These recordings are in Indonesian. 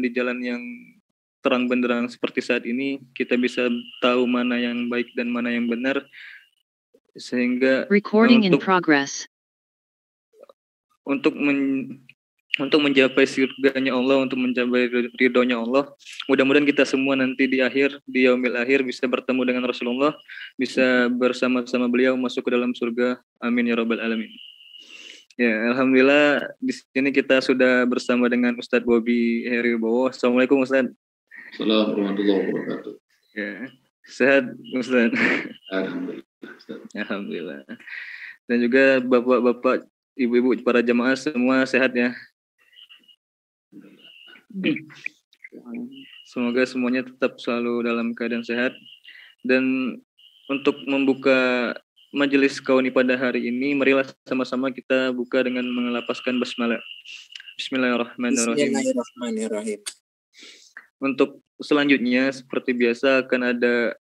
di jalan yang terang benderang seperti saat ini, kita bisa tahu mana yang baik dan mana yang benar, sehingga untuk mencapai surganya Allah, untuk mencapai ridhonya Allah. Mudah-mudahan kita semua nanti di yaumil akhir bisa bertemu dengan Rasulullah, bisa bersama-sama beliau masuk ke dalam surga. Amin ya rabbal alamin. Ya, alhamdulillah di sini kita sudah bersama dengan Ustadz Bobi Heribowo. Assalamualaikum Ustadz. Assalamualaikum warahmatullahi wabarakatuh. Ya, sehat Ustadz. Alhamdulillah. Alhamdulillah. Dan juga bapak-bapak, ibu-ibu, para jamaah semua sehat ya. Semoga semuanya tetap selalu dalam keadaan sehat. Dan untuk membuka majelis kauni pada hari ini, marilah sama-sama kita buka dengan mengelapaskan basmalah. Bismillahirrahmanirrahim. Bismillahirrahmanirrahim. Untuk selanjutnya seperti biasa akan ada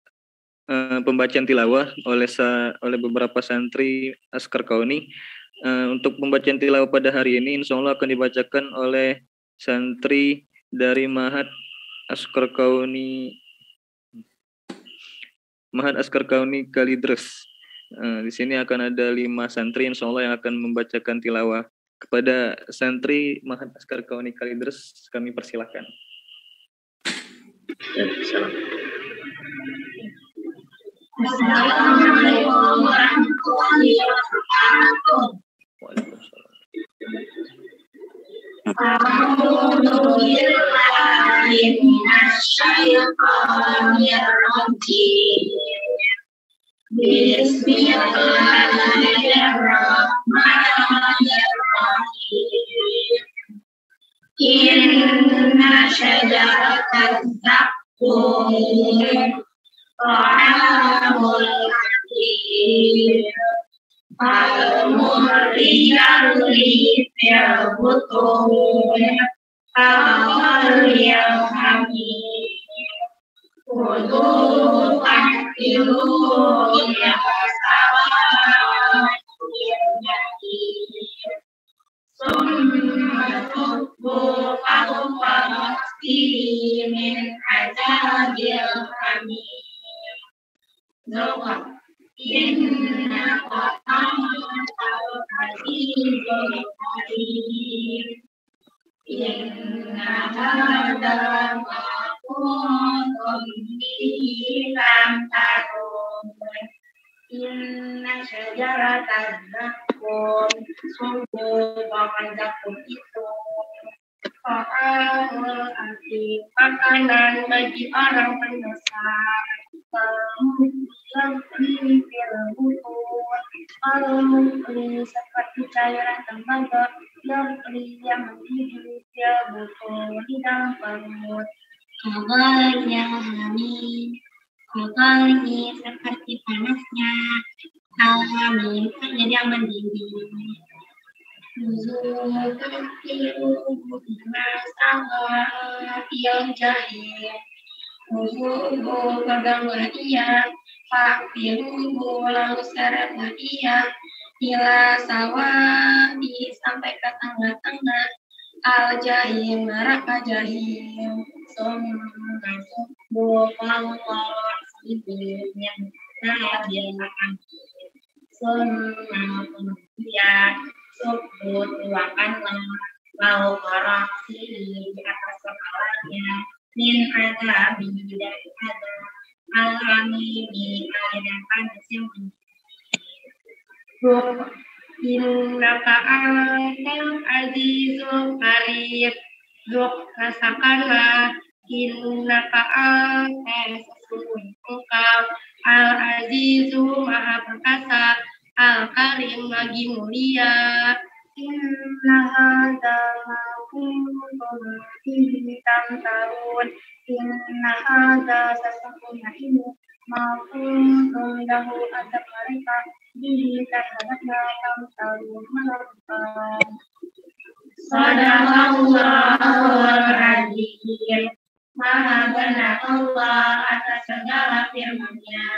pembacaan tilawah oleh beberapa santri Askar Kauni. Untuk pembacaan tilawah pada hari ini insya Allah akan dibacakan oleh santri dari Ma'had Askar Kauni Kalideres. Di sini akan ada 5 santri insya Allah yang akan membacakan tilawah. Kepada santri Ma'had Askar Kauni Kalideres kami persilahkan. Assalamualaikum warahmatullahi wabarakatuh. A'udzu billahi minasy syaithanir rajim. Bismillahirrahmanirrahim. Inna syajarataz zaqqum ta'amul hakim al-murriyatu fil butun al-yang hamim wudu tahtilu ya min azabil hamim. Zohar inna qatamatal azizul karim. Inna hadha maqamun bihi lam tarun. Inna syajarataz zaqqum sungguh pohon zaqqum itu ta'amul asim, makanan bagi orang pendosa. Al-mukli fil butun, al-mukli seperti cairan tembaga, yang mendidih fil butun di dalam perut. Al-ghali seperti panasnya, al-hamim air yang mendidih. Zuhatiru masalah yang jahil. Uzuhu peganglah ia, faktiruhu lalu seretlah ia, ila sawadi sampai ke tengah-tengah, al-jahim neraka jahim. Summa subbu fawqa yang nabilakan. Summa kemudian subbu tuangkanlah fawqa ra'si di atas kepalanya. Min azabi dari azab al-hamimi air yang panas yang mendidih. Innaka antal azizul karim. Rasakanlah innaka antal sesungguhnya engkau al-azizu maha perkasa, al-karim lagi mulia. Inna hadza kuntum tam tarun. Inna hadza sesungguhnya ini kuntum lahu adab mereka di terhadapnya tam tarun melakukan. Sadaqallahul azim. Maha benar Allah atas segala firman-Nya.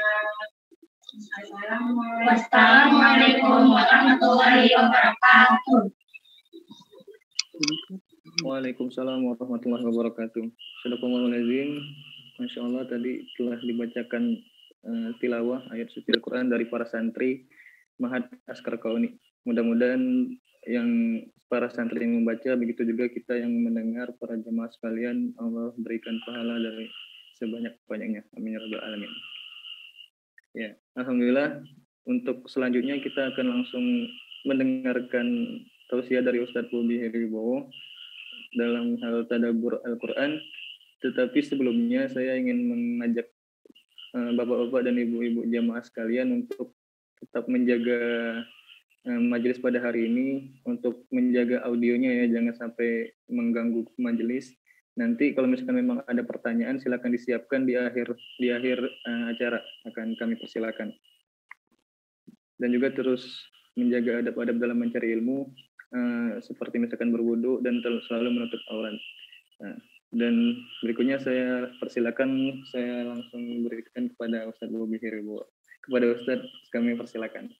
Wassalamualaikum warahmatullahi wabarakatuh. Waalaikumsalam warahmatullahi wabarakatuh. Sadaqallahul Masya Allah tadi telah dibacakan tilawah ayat suci Al-Quran dari para santri Mahat Askar Kauni. Mudah-mudahan yang para santri yang membaca, begitu juga kita yang mendengar, para jemaah sekalian, Allah berikan pahala dari sebanyak-banyaknya. Amin ya rabbal alamin. Ya, alhamdulillah. Untuk selanjutnya kita akan langsung mendengarkan tausiah dari Ustadz Bobi Heribowo dalam hal tadabbur Al-Quran. Tetapi sebelumnya saya ingin mengajak bapak-bapak dan ibu-ibu jamaah sekalian untuk tetap menjaga majelis pada hari ini, untuk menjaga audionya ya, jangan sampai mengganggu majelis. Nanti kalau misalkan memang ada pertanyaan silakan disiapkan di akhir acara, akan kami persilakan. Dan juga terus menjaga adab-adab dalam mencari ilmu, seperti misalkan berwudu dan selalu menutup aurat. Dan berikutnya saya persilakan, saya langsung berikan kepada Ustadz Bobi Heribowo. Kepada Ustadz kami persilakan.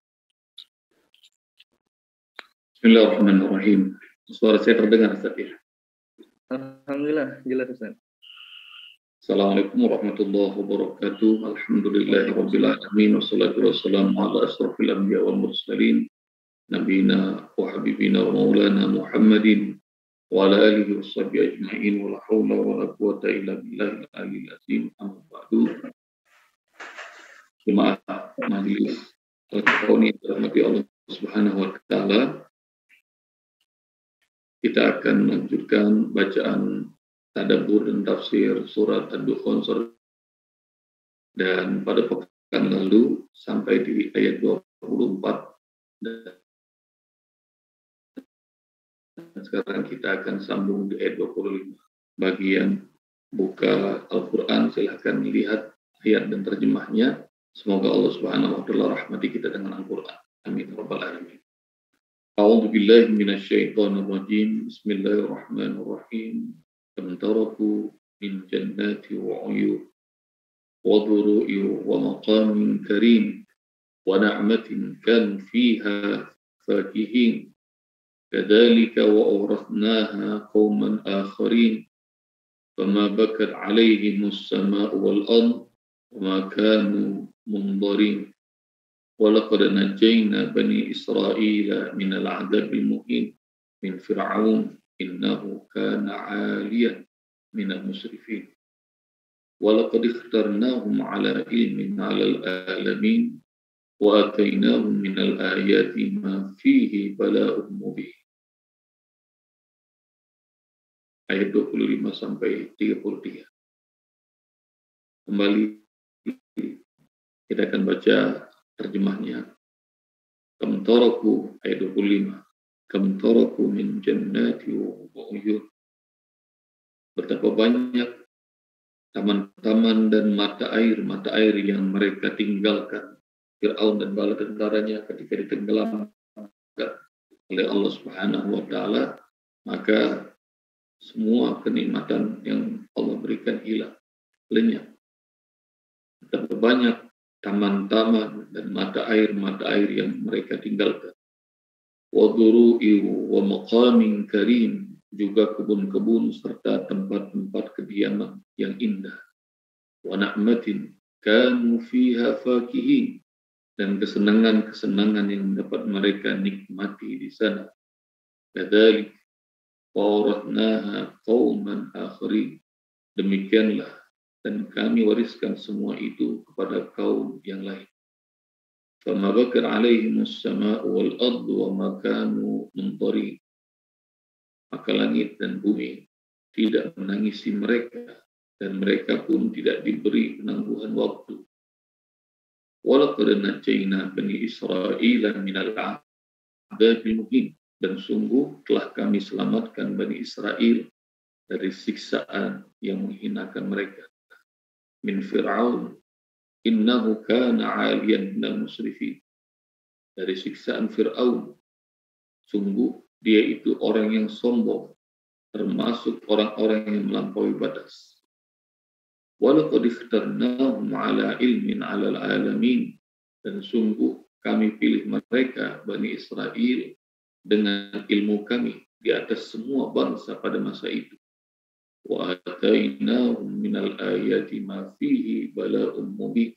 Bismillahirrahmanirrahim. Suara saya terdengar, Ustaz ya? Alhamdulillah, jelas Ustaz. Assalamualaikum warahmatullahi wabarakatuh. Alhamdulillahirabbil alamin wassalatu wassalamu ala asrofil anbiya wal mursalin nabiyina wa habibina wa maulana Muhammadin wa ala alihi washabihi ajma'in wa la haula wa la quwwata illa billahil aliyyil azim. Amma ba'du. Jemaah majelis Al-Kauni rahmati Allah Subhanahu wa taala. Kita akan melanjutkan bacaan tadabbur dan tafsir surat Ad-Dukhan, dan pada pekan lalu sampai di ayat 24, dan sekarang kita akan sambung di ayat 25. Bagi yang buka Al-Quran silahkan lihat ayat dan terjemahnya. Semoga Allah Subhanahu wa taala rahmati kita dengan Al-Quran. Amin rabbal alamin. A'udzu billahi minasyaitonir rajim. Bismillahirrahmanirrahim. Kam taraku min jannati wa 'uyun wa dhuru'in wa maqamin karim wa na'matin kan fiha fakihin kadzalika wa awrathnaha qauman akharin fama bakat 'alaihimus samaa'u wal ardh wa ma kanu munzarin wa laqad najjayna bani Israila min al-'adzabil muhin min fir'aun innahu kana 'aliyan minal musrifin wa laqad ikhtarnahum 'ala ilmin 'alal alamin wa atainahum minal ayati ma fihi bala'un mubin. Ayat 25 sampai 33. Kembali kita akan baca terjemahnya. Kam taraku ayat 25. Kam taraku min jannati wa 'uyun. Betapa banyak taman-taman dan mata air yang mereka tinggalkan Fir'aun dan bala tentaranya ketika ditenggelamkan oleh Allah Subhanahu wa taala, maka semua kenikmatan yang Allah berikan hilang, lenyap. Betapa banyak taman-taman dan mata air yang mereka tinggalkan. Wa dhuru'i wa maqamin karim, juga kebun-kebun serta tempat-tempat kediaman yang indah. Wa na'matin kanu fiha fakihin, dan kesenangan-kesenangan yang dapat mereka nikmati di sana. Kadzalik wa awrathnaha qauman akharin, demikianlah dan kami wariskan semua itu kepada kaum yang lain. Fama bakat 'alaihimus samaa'u wal ardu wa ma kanu munzarin, maka langit dan bumi tidak menangisi mereka dan mereka pun tidak diberi penangguhan waktu. Walaqad najjayna bani Israila minal 'adzabil muhin, dan sungguh telah kami selamatkan Bani Israel dari siksaan yang menghinakan mereka. Min Fir'aun innahu kana 'aliyan minal musrifin, dari siksaan Fir'aun, sungguh dia itu orang yang sombong, termasuk orang-orang yang melampaui batas. Walaqad ikhtarnahum 'ala ilmin 'alal alamin, dan sungguh kami pilih mereka Bani Israel dengan ilmu kami di atas semua bangsa pada masa itu. Wa atainahum minal ayati ma fihi bala'um mubin,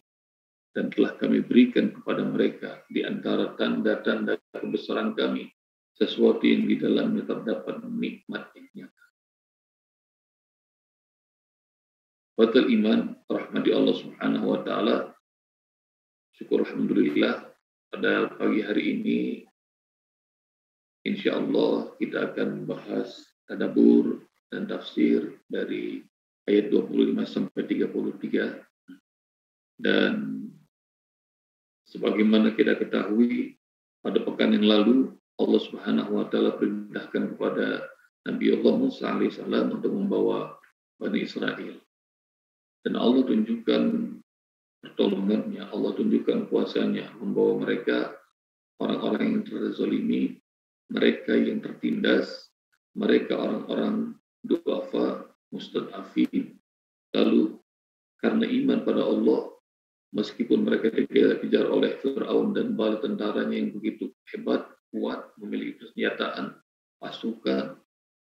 dan telah kami berikan kepada mereka di antara tanda-tanda kebesaran kami sesuatu yang di dalamnya terdapat nikmat yang nyata. Batal iman, rahmati Allah Subhanahu wa Ta'ala. Syukur alhamdulillah, pada pagi hari ini insya Allah kita akan membahas tadabbur dan tafsir dari ayat 25 sampai 33. Dan sebagaimana kita ketahui, pada pekan yang lalu Allah Subhanahu wa Ta'ala perintahkan kepada Nabi Allah Musa alaihissalam untuk membawa Bani Israel. Dan Allah tunjukkan pertolongannya, Allah tunjukkan kuasanya, membawa mereka, orang-orang yang terzalimi, mereka yang tertindas, mereka orang-orang du'afa, mustad'afin. Lalu karena iman pada Allah, meskipun mereka dikejar oleh Fir'aun dan bala tentaranya yang begitu hebat, kuat, memiliki persenjataan, pasukan,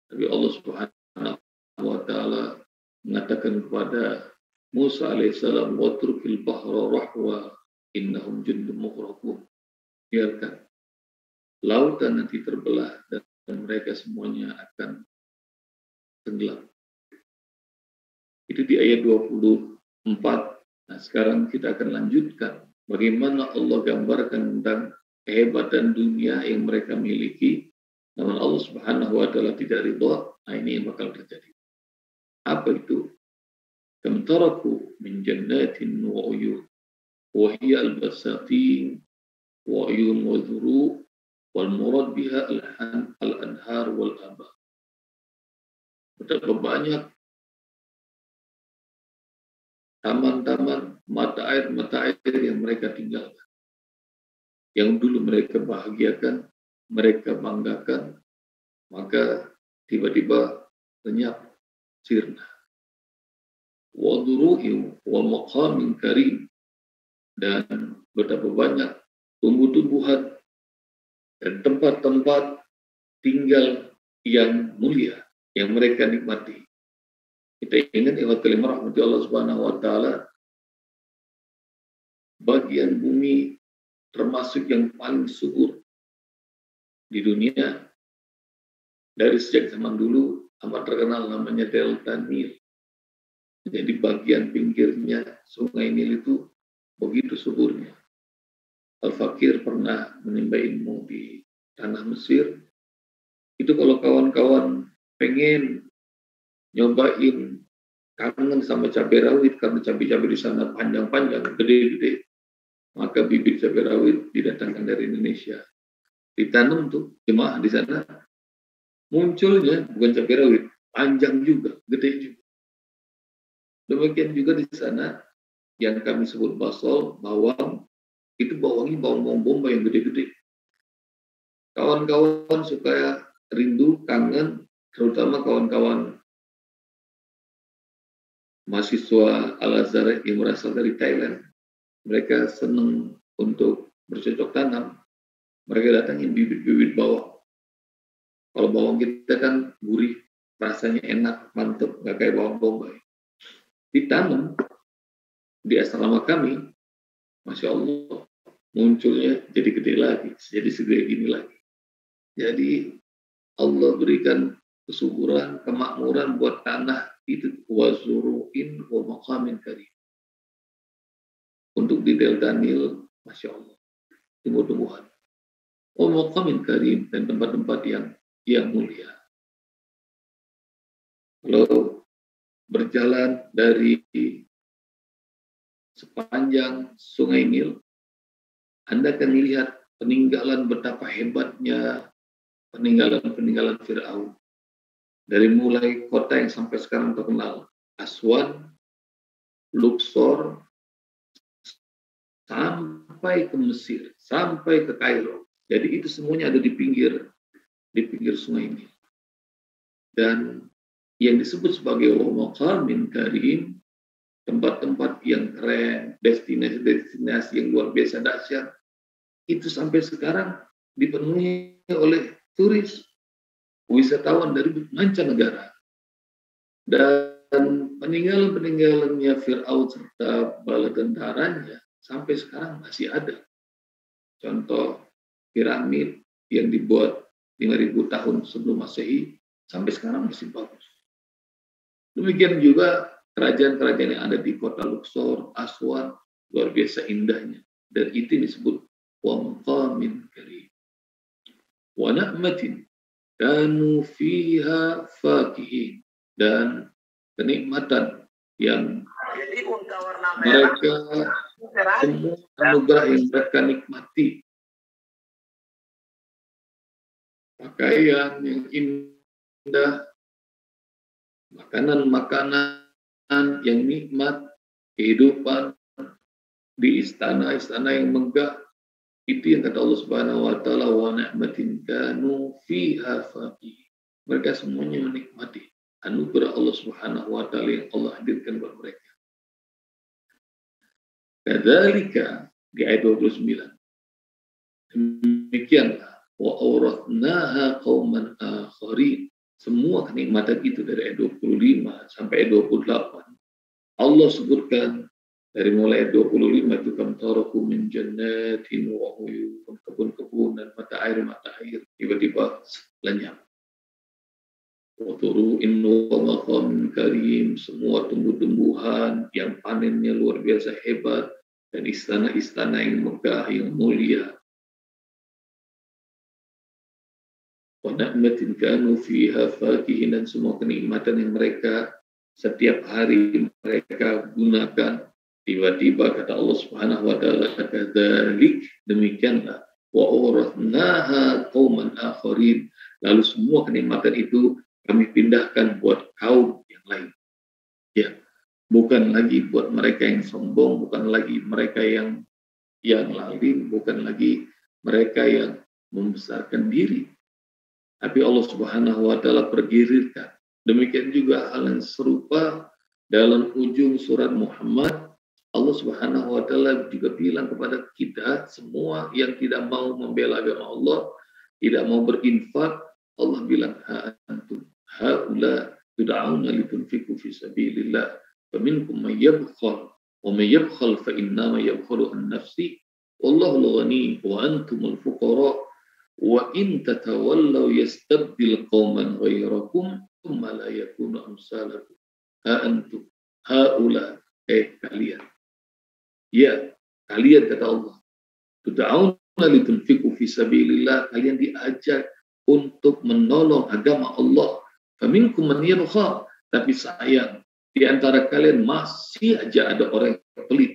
tapi Allah Subhanahu wa Ta'ala mengatakan kepada Musa alaihissalam, watrukil bahra rahwa innahum jundun mughraqun. Biarkan lautan nanti terbelah dan mereka semuanya akan tenggelam. Itu di ayat 24. Nah, sekarang kita akan lanjutkan bagaimana Allah gambarkan tentang kehebatan dunia yang mereka miliki, namun Allah Subhanahu wa Ta'ala tidak ridha. Nah, ini yang bakal terjadi. Apa itu? Kam taraku min jannatin wa uyun wa hiya al-basatin wa uyun wa dhuru wal murad biha al-anhar wal aba. Betapa banyak taman-taman, mata air yang mereka tinggalkan, yang dulu mereka bahagiakan, mereka banggakan, maka tiba-tiba lenyap, sirna. Wa duru'i wa maqamin karim, dan betapa banyak tumbuh-tumbuhan dan tempat-tempat tinggal yang mulia yang mereka nikmati. Kita ingat ya kalimah rahmati Allah Subhanahu wa Ta'ala, bagian bumi termasuk yang paling subur di dunia dari sejak zaman dulu, amat terkenal namanya Delta Nil. Jadi bagian pinggirnya Sungai Nil itu begitu suburnya. Al-Fakir pernah menimba ilmu di tanah Mesir. Itu kalau kawan-kawan pengen nyobain, kangen sama cabai rawit karena cabai-cabai di sana panjang-panjang, gede-gede, maka bibit cabai rawit didatangkan dari Indonesia, ditanam tuh jemaah di sana, munculnya bukan cabai rawit, panjang juga, gede juga. Demikian juga di sana yang kami sebut basol, bawang, itu bawangnya bawang bombay yang gede-gede. Kawan-kawan suka rindu, kangen, terutama kawan-kawan mahasiswa Al-Azhar yang berasal dari Thailand. Mereka senang untuk bercocok tanam. Mereka datangin bibit-bibit bawang. Kalau bawang kita kan gurih, rasanya enak, mantap, nggak kayak bawang bombay. Ditanam di asrama kami, Masya Allah, munculnya jadi gede lagi, jadi segede gini lagi. Jadi Allah berikan kesuburan, kemakmuran buat tanah itu, wazuruin wa maqamin karim. Untuk di Delta Nil, Masya Allah, tumbuh-tumbuhan, wa maqamin karim, dan tempat-tempat yang mulia. Kalau berjalan dari sepanjang Sungai Nil, Anda akan melihat peninggalan betapa hebatnya peninggalan Fir'aun. Dari mulai kota yang sampai sekarang terkenal, Aswan, Luxor, sampai ke Mesir, sampai ke Kairo. Jadi itu semuanya ada di pinggir Sungai Nil. Dan yang disebut sebagai maqamin karim, tempat-tempat yang keren, destinasi yang luar biasa dahsyat, itu sampai sekarang dipenuhi oleh turis. wisatawan dari mancanegara. Dan peninggalan-peninggalannya Fir'aun serta bala tentaranya sampai sekarang masih ada. Contoh piramid yang dibuat 5.000 tahun sebelum Masehi sampai sekarang masih bagus. Demikian juga kerajaan-kerajaan yang ada di kota Luxor, Aswan, luar biasa indahnya. Dan itu disebut wa maqamin karim. Wa na'matin kanu fiha fakihin. Dan kenikmatan yang mereka semua anugerah yang mereka nikmati. Pakaian yang indah, makanan-makanan yang nikmat, kehidupan di istana-istana yang megah. Itu yang kata Allah Subhanahu wa taala, wa ni'matin kanu fiha faqih. Mereka semuanya menikmati anugerah Allah Subhanahu wa taala yang Allah hadirkan buat mereka. Kadzalika di ayat 29. Demikianlah wa awrathnaha qauman akharin. Semua kenikmatan itu dari ayat 25 sampai ayat 28. Allah sebutkan dari mulai ayat 25 itu kamtaraku min jannatin wa uyun, kebun-kebun dan mata air tiba-tiba lenyap. Wa turu'in wa maqamin karim, semua tumbuh-tumbuhan yang panennya luar biasa hebat dan istana-istana yang megah yang mulia. Wa na'matin kanu fiha fakihin, dan semua kenikmatan yang mereka setiap hari mereka gunakan. Tiba-tiba kata Allah Subhanahu wa taala, kadzalik, demikianlah wa awrathnaha qauman akharin, lalu semua kenikmatan itu kami pindahkan buat kaum yang lain. Ya, bukan lagi buat mereka yang sombong, bukan lagi mereka yang lalim, bukan lagi mereka yang membesarkan diri. Tapi Allah Subhanahu wa taala pergirirkan. Demikian juga hal yang serupa dalam ujung surat Muhammad. Allah Subhanahu wa taala juga bilang kepada kita semua yang tidak mau membela agama Allah, tidak mau berinfak, Allah bilang ha antum haula tud'auna litunfiqu fi sabilillah faminkum may yabkhal wa may yabkhal fa innama yabkhalu an nafsi wallahu ghani wa antumul fuqara wa in tatawallaw yastabdil qauman ghairakum thumma la yakunu amsalakum. Ha antum haula, kalian, ya kalian kata Allah, tud'auna litunfiqu fi sabilillah, kalian diajak untuk menolong agama Allah. Faminkum man yabkhal, tapi sayang di antara kalian masih aja ada orang yang pelit.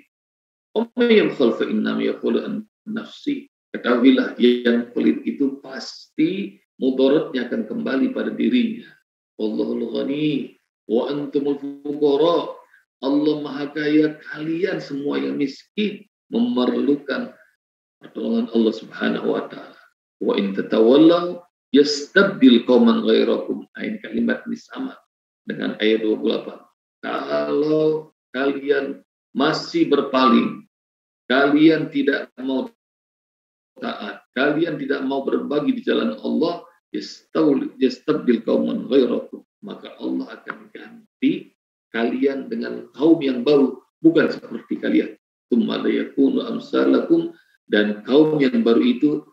May yabkhal fa innama yabkhalu an nafsi. Ketahuilah yang pelit itu pasti mudaratnya akan kembali pada dirinya. Wallahul ghani wa antumul fuqara. Allah Maha Kaya, kalian semua yang miskin memerlukan pertolongan Allah Subhanahu wa taala. Wa in tatawallaw yastabdil qauman ghairakum. Ayat kalimat ini sama dengan ayat 28. Kalau kalian masih berpaling, kalian tidak mau taat, kalian tidak mau berbagi di jalan Allah, yastabdil qauman ghairakum, maka Allah akan ganti kalian dengan kaum yang baru, bukan seperti kalian. Tsumma la yakunu amsalakum, dan kaum yang baru itu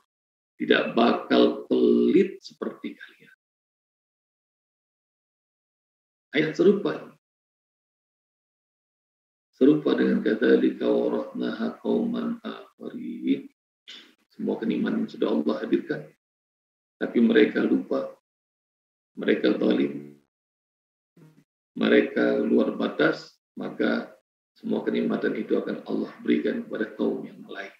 tidak bakal pelit seperti kalian. Ayat serupa dengan kata likawarathnaha qauman akharin. Semua kenikmatan sudah Allah hadirkan, tapi mereka lupa, mereka zalim, mereka luar batas, maka semua kenikmatan itu akan Allah berikan kepada kaum yang lain.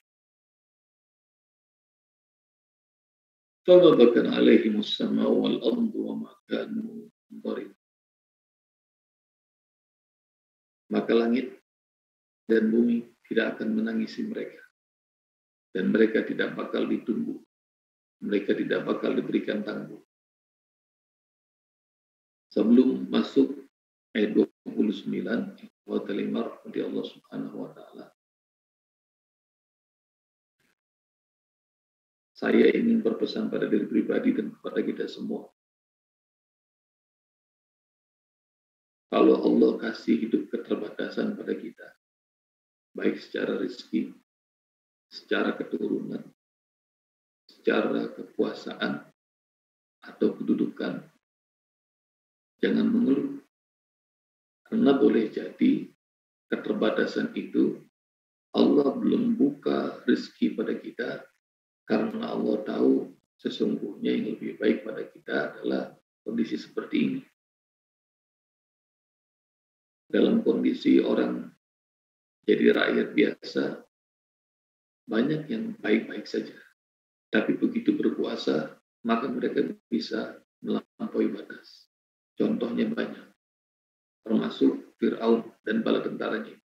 Tababakan alaihimus sama wal ardu wa ma kanu dharin. Maka langit dan bumi tidak akan menangisi mereka, dan mereka tidak bakal ditunggu, mereka tidak bakal diberikan tangguh. Sebelum masuk ayat 29, wa talimar di Allah Subhanahu wa taala, saya ingin berpesan pada diri pribadi dan kepada kita semua. Kalau Allah kasih hidup keterbatasan pada kita, baik secara rezeki, secara keturunan, secara kekuasaan, atau kedudukan, jangan mengeluh. Karena boleh jadi keterbatasan itu Allah belum buka rezeki pada kita, karena Allah tahu sesungguhnya yang lebih baik pada kita adalah kondisi seperti ini. Dalam kondisi orang jadi rakyat biasa, banyak yang baik-baik saja. Tapi begitu berkuasa, maka mereka bisa melampaui batas. Contohnya banyak, termasuk Fir'aun dan bala tentaranya.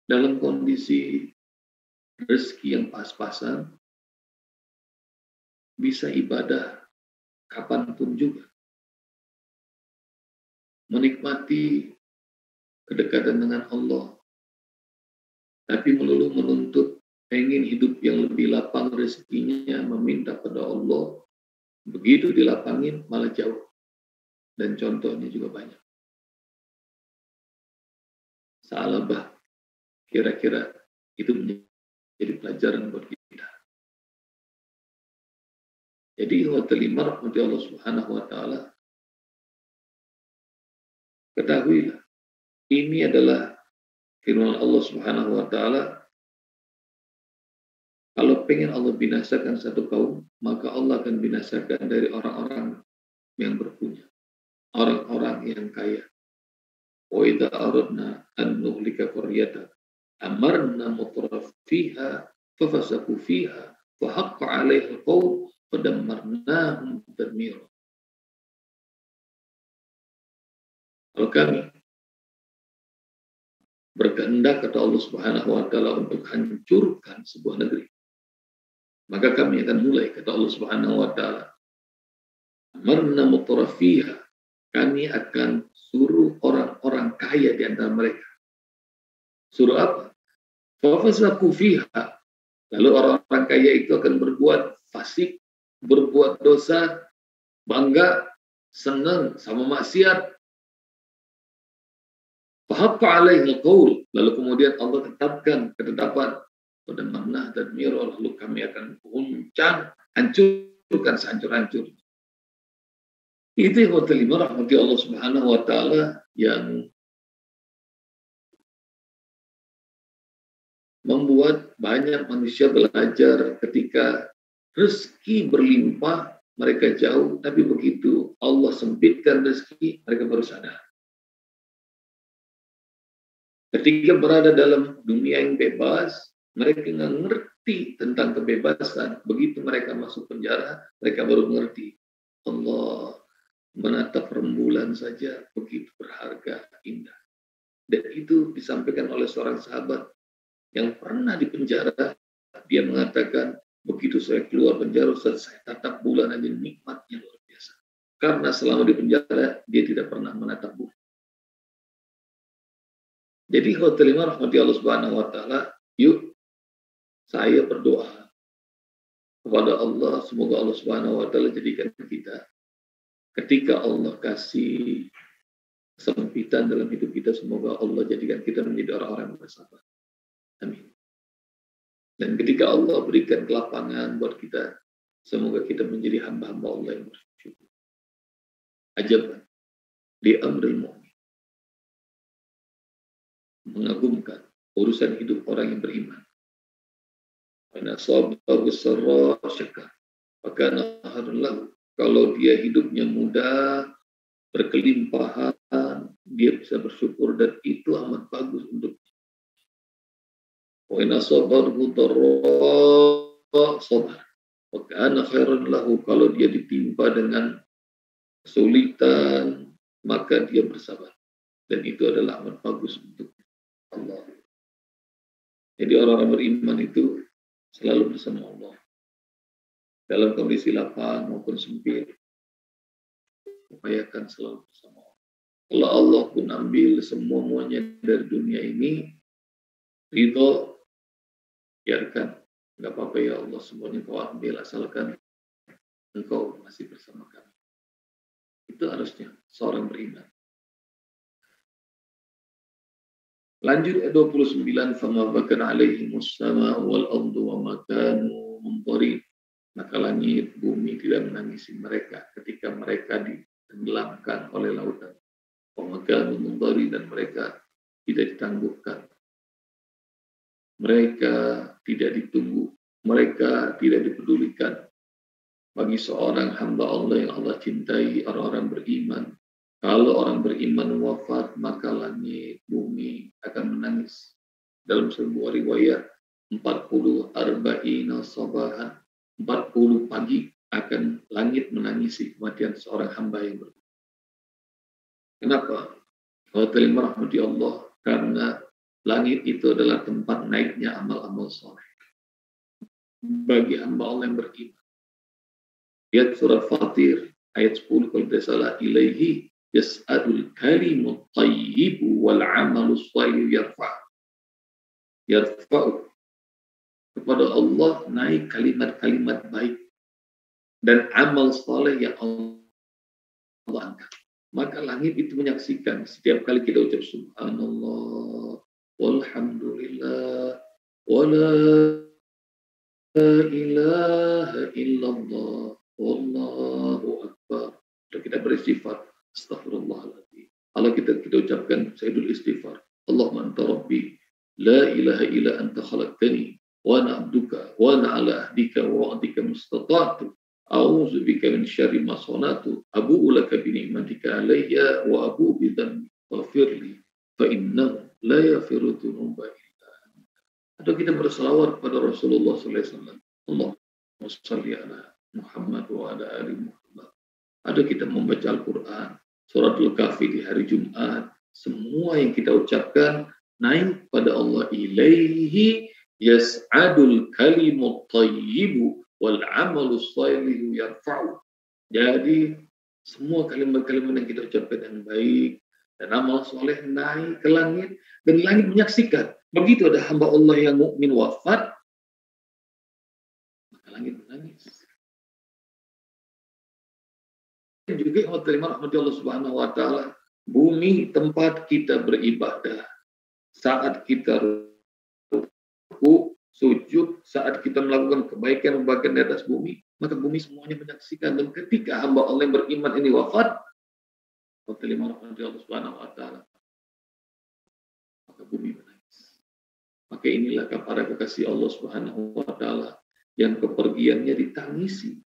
Dalam kondisi rezeki yang pas-pasan, bisa ibadah kapanpun juga. Menikmati kedekatan dengan Allah, tapi melulu menuntut pengen hidup yang lebih lapang rezekinya, meminta pada Allah, begitu dilapangin malah jauh. Dan contohnya juga banyak. Salabah, kira-kira itu menjadi pelajaran buat kita. Jadi terima rahmati Allah Subhanahu wa taala. Ketahuilah, ini adalah firman Allah Subhanahu wa taala. Kalau pengen Allah binasakan satu kaum, maka Allah akan binasakan dari orang-orang yang berpunya, orang-orang yang kaya. Wa idza aradna an nuhlika qaryatan amarna mutrafiha fafasaku fiha fa haqqa 'alaiha al-qawl fadammarnahum tadmira. Kalau kami berkehendak kata Allah Subhanahu wa taala untuk hancurkan sebuah negeri, maka kami akan mulai kata Allah Subhanahu wa taala, amarna mutrafiha, kami akan suruh orang-orang kaya di antara mereka. Suruh apa? Fafasaku fiha. Lalu orang-orang kaya itu akan berbuat fasik, berbuat dosa, bangga, senang sama maksiat. Fahaqqa alaihi qaul. Lalu kemudian Allah tetapkan ketetapan pada manah dan miro, lalu kami akan guncang, hancurkan sehancur-hancur. Itu yang terima rahmati Allah Subhanahu wa taala yang membuat banyak manusia belajar ketika rezeki berlimpah, mereka jauh, tapi begitu Allah sempitkan rezeki, mereka baru sadar. Ketika berada dalam dunia yang bebas, mereka nggak ngerti tentang kebebasan. Begitu mereka masuk penjara, mereka baru mengerti. Allah menatap rembulan saja begitu berharga, indah. Dan itu disampaikan oleh seorang sahabat yang pernah di penjara. Dia mengatakan, begitu saya keluar penjara, saya tatap bulan aja nikmatnya luar biasa. Karena selama di penjara, dia tidak pernah menatap bulan. Jadi terima rahmati Allah Subhanahu wa taala, yuk saya berdoa kepada Allah, semoga Allah Subhanahu wa taala jadikan kita ketika Allah kasih kesempitan dalam hidup kita, semoga Allah jadikan kita menjadi orang-orang yang bersabar. Amin. Dan ketika Allah berikan kelapangan buat kita, semoga kita menjadi hamba-hamba Allah yang bersyukur. Ajaban di amril mu'min. Mengagumkan urusan hidup orang yang beriman. Kalau dia hidupnya mudah, berkelimpahan, dia bisa bersyukur, dan itu amat bagus untuk kalau dia ditimpa dengan kesulitan, maka dia bersabar, dan itu adalah amat bagus untuk Allah. Jadi orang-orang beriman itu selalu bersama Allah dalam kondisi lapang maupun sempit. Upayakan selalu bersama Allah. Kalau Allah pun ambil semuanya dari dunia ini, ridho, biarkan, nggak apa-apa ya Allah, semuanya kau ambil asalkan engkau masih bersama kami. Itu harusnya seorang beriman. Lanjut ayat 29, fama bakan alaihimus sama wal ardu wa ma kanu muntarin. Maka langit bumi tidak menangisi mereka ketika mereka ditenggelamkan oleh lautan. Wa ma kanu muntarin, dan mereka tidak ditangguhkan. Mereka tidak ditunggu, mereka tidak dipedulikan. Bagi seorang hamba Allah yang Allah cintai, orang-orang beriman, kalau orang beriman wafat, maka langit, bumi akan menangis. Dalam sebuah riwayat, 40 arba'ina sabahan, 40 pagi akan langit menangisi kematian seorang hamba yang beriman. Kenapa? Wa rahmati Allah, karena langit itu adalah tempat naiknya amal-amal soleh bagi hamba Allah yang beriman. Lihat surat Fatir ayat 10 kalau tidak salah, ilaihi yas'adul kalimut thayyibu wal amalus shalih yarfa'u. Kepada Allah naik kalimat-kalimat baik dan amal saleh yang Allah angkat. Maka langit itu menyaksikan setiap kali kita ucap subhanallah walhamdulillah wala ilaha illallah wallahu akbar. Kalau kita beristighfar, astaghfirullahaladzim. Kalau kita ucapkan sayyidul istighfar, Allahumma anta rabbi la ilaha illa anta khalaqtani wa ana abduka wa ana ala ahdika wa wa'dika mustata'tu a'udzu bika min syarri ma sana'tu abu'u laka bi ni'matika alayya wa abu'u bi dhanbi faghfirli fa innahu la yaghfiru dzunuba illa anta. Atau kita berselawat kepada Rasulullah sallallahu alaihi wasallam, Allahumma shalli ala Muhammad wa ala ali Muhammad. Ada kita membaca Al-Quran, surat Al-Kahfi di hari Jumat, semua yang kita ucapkan naik pada Allah. Ilaihi yas'adul kalimut thayyibu wal amalus shalih yarfa'u. Jadi semua kalimat-kalimat yang kita ucapkan yang baik dan amal soleh naik ke langit, dan langit menyaksikan. Begitu ada hamba Allah yang mukmin wafat, maka langit menangis. Juga yang terima rahmati Allah Subhanahu wa taala, bumi tempat kita beribadah. Saat kita ruku, sujud, saat kita melakukan kebaikan di atas bumi, maka bumi semuanya menyaksikan. Dan ketika hamba Allah yang beriman ini wafat, terima rahmati Allah Subhanahu wa taala, maka bumi menangis. Maka inilah para kekasih Allah Subhanahu wa taala yang kepergiannya ditangisi.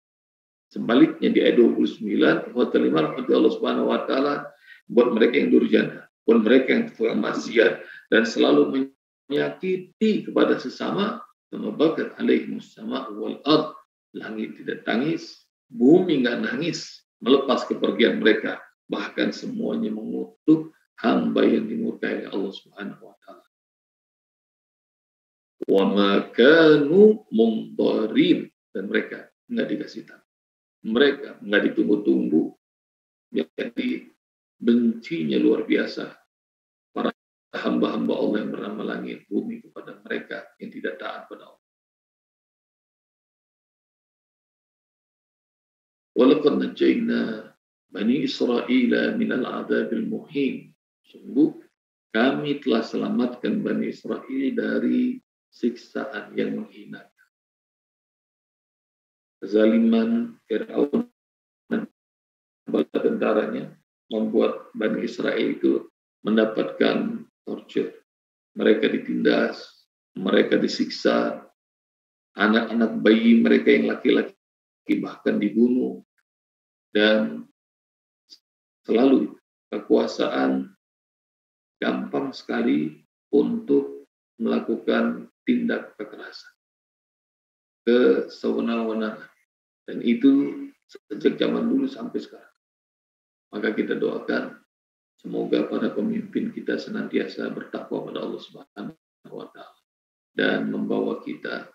Sebaliknya di ayat 29, wa terima rahmati Allah Subhanahu wa taala buat mereka yang durjana, buat mereka yang tukang maksiat dan selalu menyakiti kepada sesama, bakat alaihimus sama wal ard. Langit tidak tangis, bumi enggak nangis melepas kepergian mereka, bahkan semuanya mengutuk hamba yang dimurkai Allah Subhanahu wa taala. Wa ma kanu mundarin, dan mereka enggak dikasih tahu. Mereka nggak ditunggu-tunggu, jadi bencinya luar biasa para hamba-hamba Allah yang bernama langit bumi kepada mereka yang tidak taat pada Allah. Walaqad najayna Bani Israila minal adzabil muhin. Sungguh kami telah selamatkan Bani Israel dari siksaan yang menghina. Kezaliman Fir'aun dan bala tentaranya membuat Bani Israel itu mendapatkan torture. Mereka ditindas, mereka disiksa, anak-anak bayi mereka yang laki-laki bahkan dibunuh, dan selalu kekuasaan gampang sekali untuk melakukan tindak kekerasan, kesewenang-wenangan, dan itu sejak zaman dulu sampai sekarang. Maka kita doakan semoga para pemimpin kita senantiasa bertakwa pada Allah Subhanahu wa taala dan membawa kita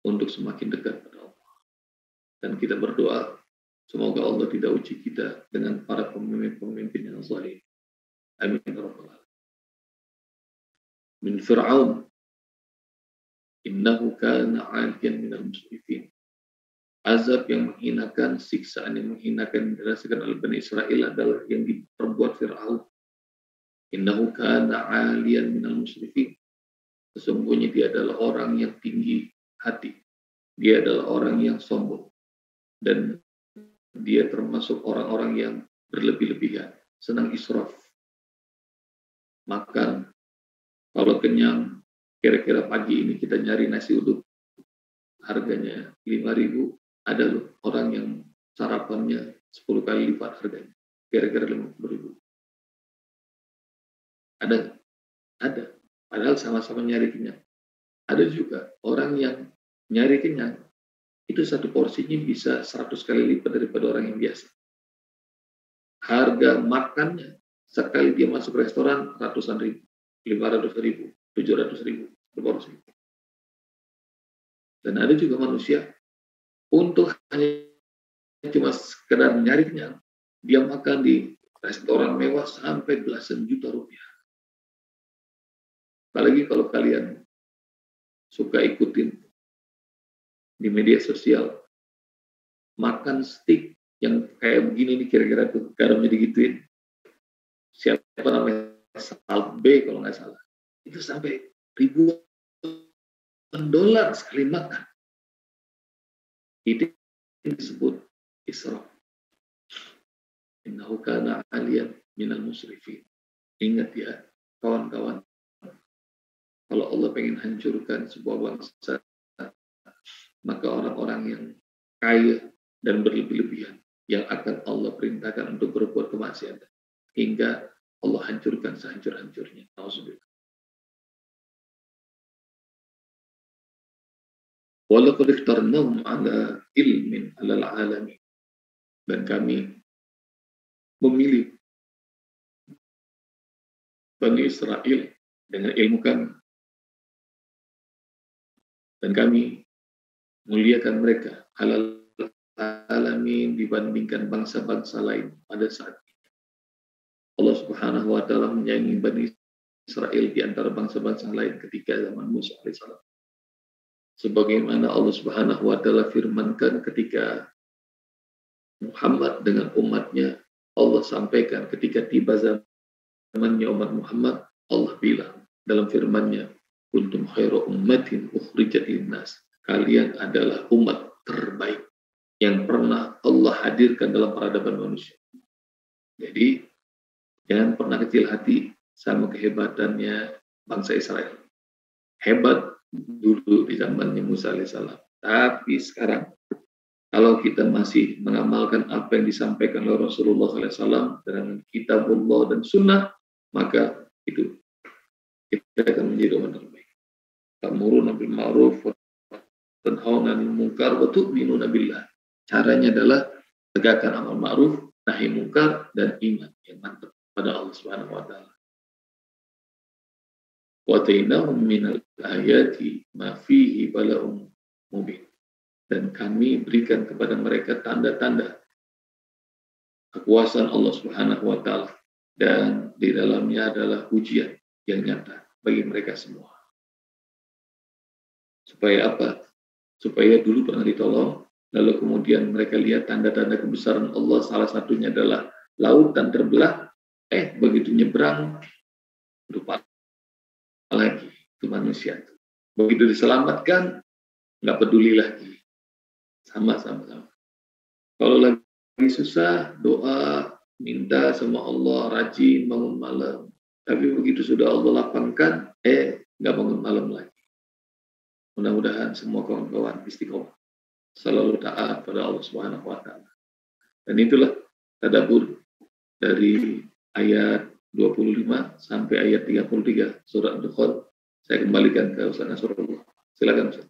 untuk semakin dekat pada Allah. Dan kita berdoa semoga Allah tidak uji kita dengan para pemimpin yang zalim. Amin ya rabbal alamin. Min Fir'aun innahu kana 'aliyan minal musrifin. azab yang menghinakan, siksaan yang menghinakan yang dirasakan oleh Bani Israel adalah yang diperbuat Fir'aun. Innahu kana 'aliyan minal musyrifin. Sesungguhnya dia adalah orang yang tinggi hati. Dia adalah orang yang sombong. Dan dia termasuk orang-orang yang berlebih-lebihan, senang israf. Makan, kalau kenyang, kira-kira pagi ini kita nyari nasi uduk, harganya 5.000, ada loh orang yang sarapannya 10 kali lipat harganya, kira-kira 50.000. Ada. Padahal sama-sama nyari kenyang. Ada juga orang yang nyari kenyang, itu satu porsinya bisa 100 kali lipat daripada orang yang biasa. Harga makannya, sekali dia masuk restoran, ratusan ribu, 500.000, 700.000 per porsi. Dan ada juga manusia, untuk hanya cuma sekedar nyari kenyang, dia makan di restoran mewah sampai belasan juta rupiah. Apalagi kalau kalian suka ikutin di media sosial, makan steak yang kayak begini nih, kira-kira tuh garamnya digituin. Siapa namanya? Salbe kalau nggak salah. Itu sampai ribuan dolar sekali makan. Itu disebut israf. Innahu kana 'aliyan minal musrifin. Ingat ya, kawan-kawan. Kalau Allah pengen hancurkan sebuah bangsa, maka orang-orang yang kaya dan berlebih-lebihan yang akan Allah perintahkan untuk berbuat kemaksiatan hingga Allah hancurkan sehancur-hancurnya. Nauzubillah. Walaqad ikhtarnahum 'ala ilmin 'alal 'alamin. Dan kami memilih Bani Israel dengan ilmu kami. Dan kami muliakan mereka 'alal 'alamin dibandingkan bangsa-bangsa lain pada saat itu. Allah Subhanahu wa taala menyayangi Bani Israel di antara bangsa-bangsa lain ketika zaman Musa alaihissalam. Sebagaimana Allah Subhanahu wa taala firmankan ketika Muhammad dengan umatnya, Allah sampaikan ketika tiba zamannya umat Muhammad, Allah bilang dalam firman-Nya, kuntum khairu ummatin ukhrijat linnas. Kalian adalah umat terbaik yang pernah Allah hadirkan dalam peradaban manusia. Jadi jangan pernah kecil hati sama kehebatannya bangsa Israel. Hebat dulu di zamannya Musa alaihissalam. Tapi sekarang kalau kita masih mengamalkan apa yang disampaikan oleh Rasulullah SAW dengan kitabullah dan sunnah, maka itu kita akan menjadi umat terbaik. Ta'muruna bil ma'ruf wa tanhauna 'anil munkar wa tu'minuna billah. Caranya adalah tegakkan amal ma'ruf, nahi munkar, dan iman yang mantap pada Allah Subhanahu wa taala. Wa atainahum minal ayati ma fihi bala'un mubin. Dan kami berikan kepada mereka tanda-tanda kekuasaan Allah Subhanahu wa taala, dan di dalamnya adalah ujian yang nyata bagi mereka semua. Supaya apa? Supaya dulu pernah ditolong, lalu kemudian mereka lihat tanda-tanda kebesaran Allah, salah satunya adalah lautan terbelah, begitu nyebrang lupa lagi itu manusia. Begitu diselamatkan, nggak peduli lagi. Sama-sama. Kalau lagi susah, doa, minta sama Allah, rajin bangun malam. Tapi begitu sudah Allah lapangkan, nggak bangun malam lagi. Mudah-mudahan semua kawan-kawan istiqomah, selalu taat pada Allah Subhanahu wa taala. Dan itulah tadabbur dari ayat 25 sampai ayat 33 surah Ad-Dukhan. Saya kembalikan ke Ustaz Nasrullah. Silakan Ustaz.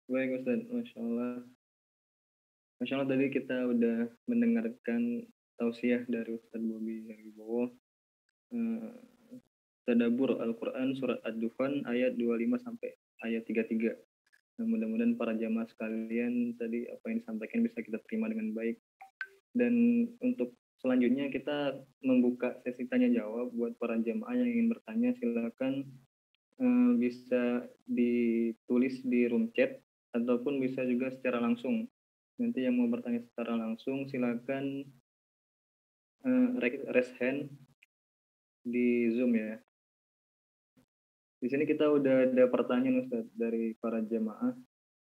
Baik Ustaz, Masya Allah. Masya Allah, tadi kita udah mendengarkan tausiah dari Ustaz Bobi Haribowo. Tadabbur Al-Quran Surat Ad-Dukhan ayat 25 sampai ayat 33. Nah, mudah-mudahan para jamaah sekalian tadi apa yang disampaikan bisa kita terima dengan baik. Dan untuk selanjutnya kita membuka sesi tanya jawab buat para jamaah yang ingin bertanya. Silakan bisa ditulis di room chat ataupun bisa juga secara langsung. Nanti yang mau bertanya secara langsung silakan raise hand di Zoom ya. Di sini kita udah ada pertanyaan Ustaz dari para jamaah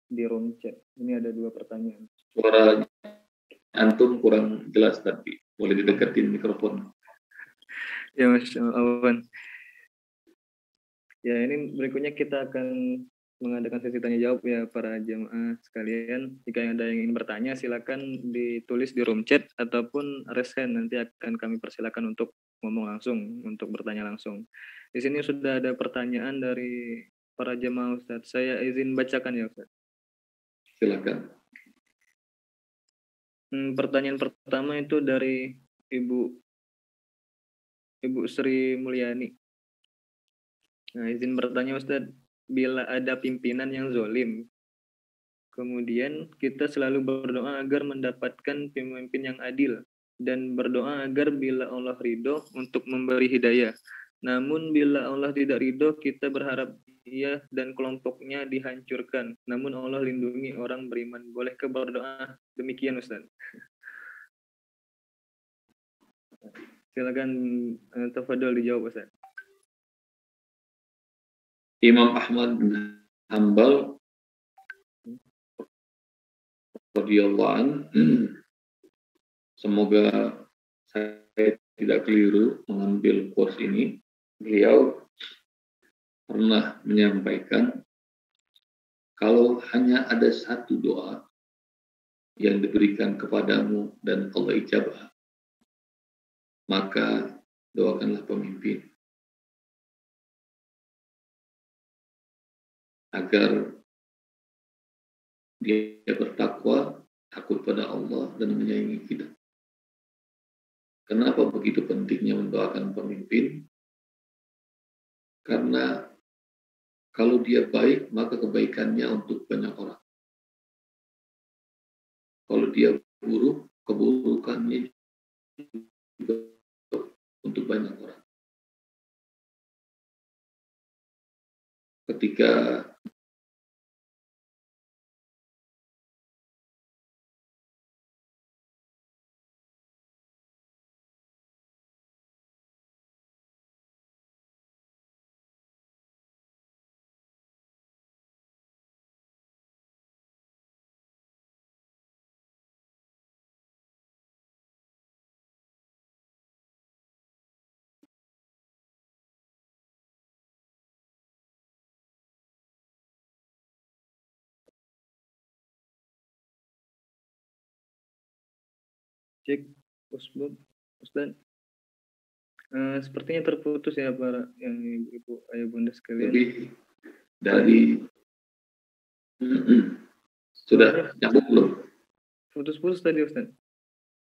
di room chat. Ini ada 2 pertanyaan. Suara antum kurang jelas tadi. Boleh dideketin mikrofon. Ya Mas Awan. Ya ini berikutnya kita akan mengadakan sesi tanya jawab ya para jamaah sekalian. Jika ada yang ingin bertanya silakan ditulis di room chat ataupun raise hand, nanti akan kami persilakan untuk ngomong langsung, untuk bertanya langsung. Di sini sudah ada pertanyaan dari para jamaah Ustaz. Saya izin bacakan ya Ustaz. Silakan. Pertanyaan pertama itu dari Ibu Sri Mulyani. Nah, izin bertanya Ustadz, bila ada pimpinan yang zolim, kemudian kita selalu berdoa agar mendapatkan pemimpin yang adil, dan berdoa agar bila Allah ridho untuk memberi hidayah. Namun bila Allah tidak ridho, kita berharap ia dan kelompoknya dihancurkan. Namun Allah lindungi orang beriman. Bolehkah berdoa demikian Ustadz? Silakan tafadhol dijawab Ustadz. Imam Ahmad bin Hanbal radhiyallahu anhu, semoga saya tidak keliru mengambil quotes ini. Beliau pernah menyampaikan kalau hanya ada satu doa yang diberikan kepadamu dan Allah ijabah, maka doakanlah pemimpin agar dia bertakwa, takut pada Allah, dan menyayangi kita. Kenapa begitu pentingnya mendoakan pemimpin? Karena kalau dia baik, maka kebaikannya untuk banyak orang. Kalau dia buruk, keburukannya juga untuk banyak orang. Ketika Cek Ustaz. Sepertinya terputus ya para yang ibu ayah bunda sekalian. lebih dari sudah nyambung belum? Putus-putus tadi Ustaz.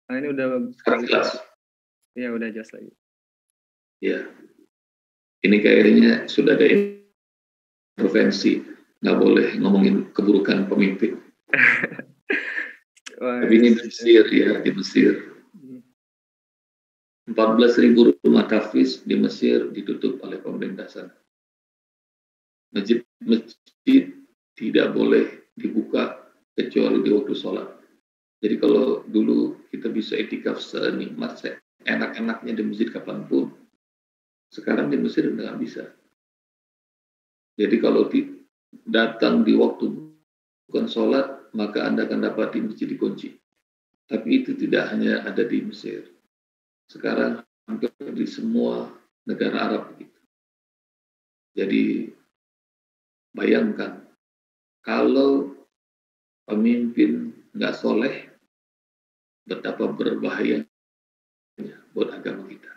Nah ini udah Sekarang jelas. Ya udah jelas lagi. Ya, ini kayaknya sudah ada intervensi. Nggak boleh ngomongin keburukan pemimpin. Tapi ini di Mesir ya, di Mesir. 14.000 rumah tahfiz di Mesir ditutup oleh pemerintah sana. Masjid tidak boleh dibuka kecuali di waktu sholat. Jadi kalau dulu kita bisa itikaf senikmat, enak-enaknya di masjid kapanpun, sekarang di Mesir nggak bisa. Jadi kalau datang di waktu bukan sholat, maka Anda akan dapat di masjid dikunci. Tapi itu tidak hanya ada di Mesir. Sekarang hampir di semua negara Arab begitu. Jadi bayangkan kalau pemimpin nggak soleh, betapa berbahayanya buat agama kita.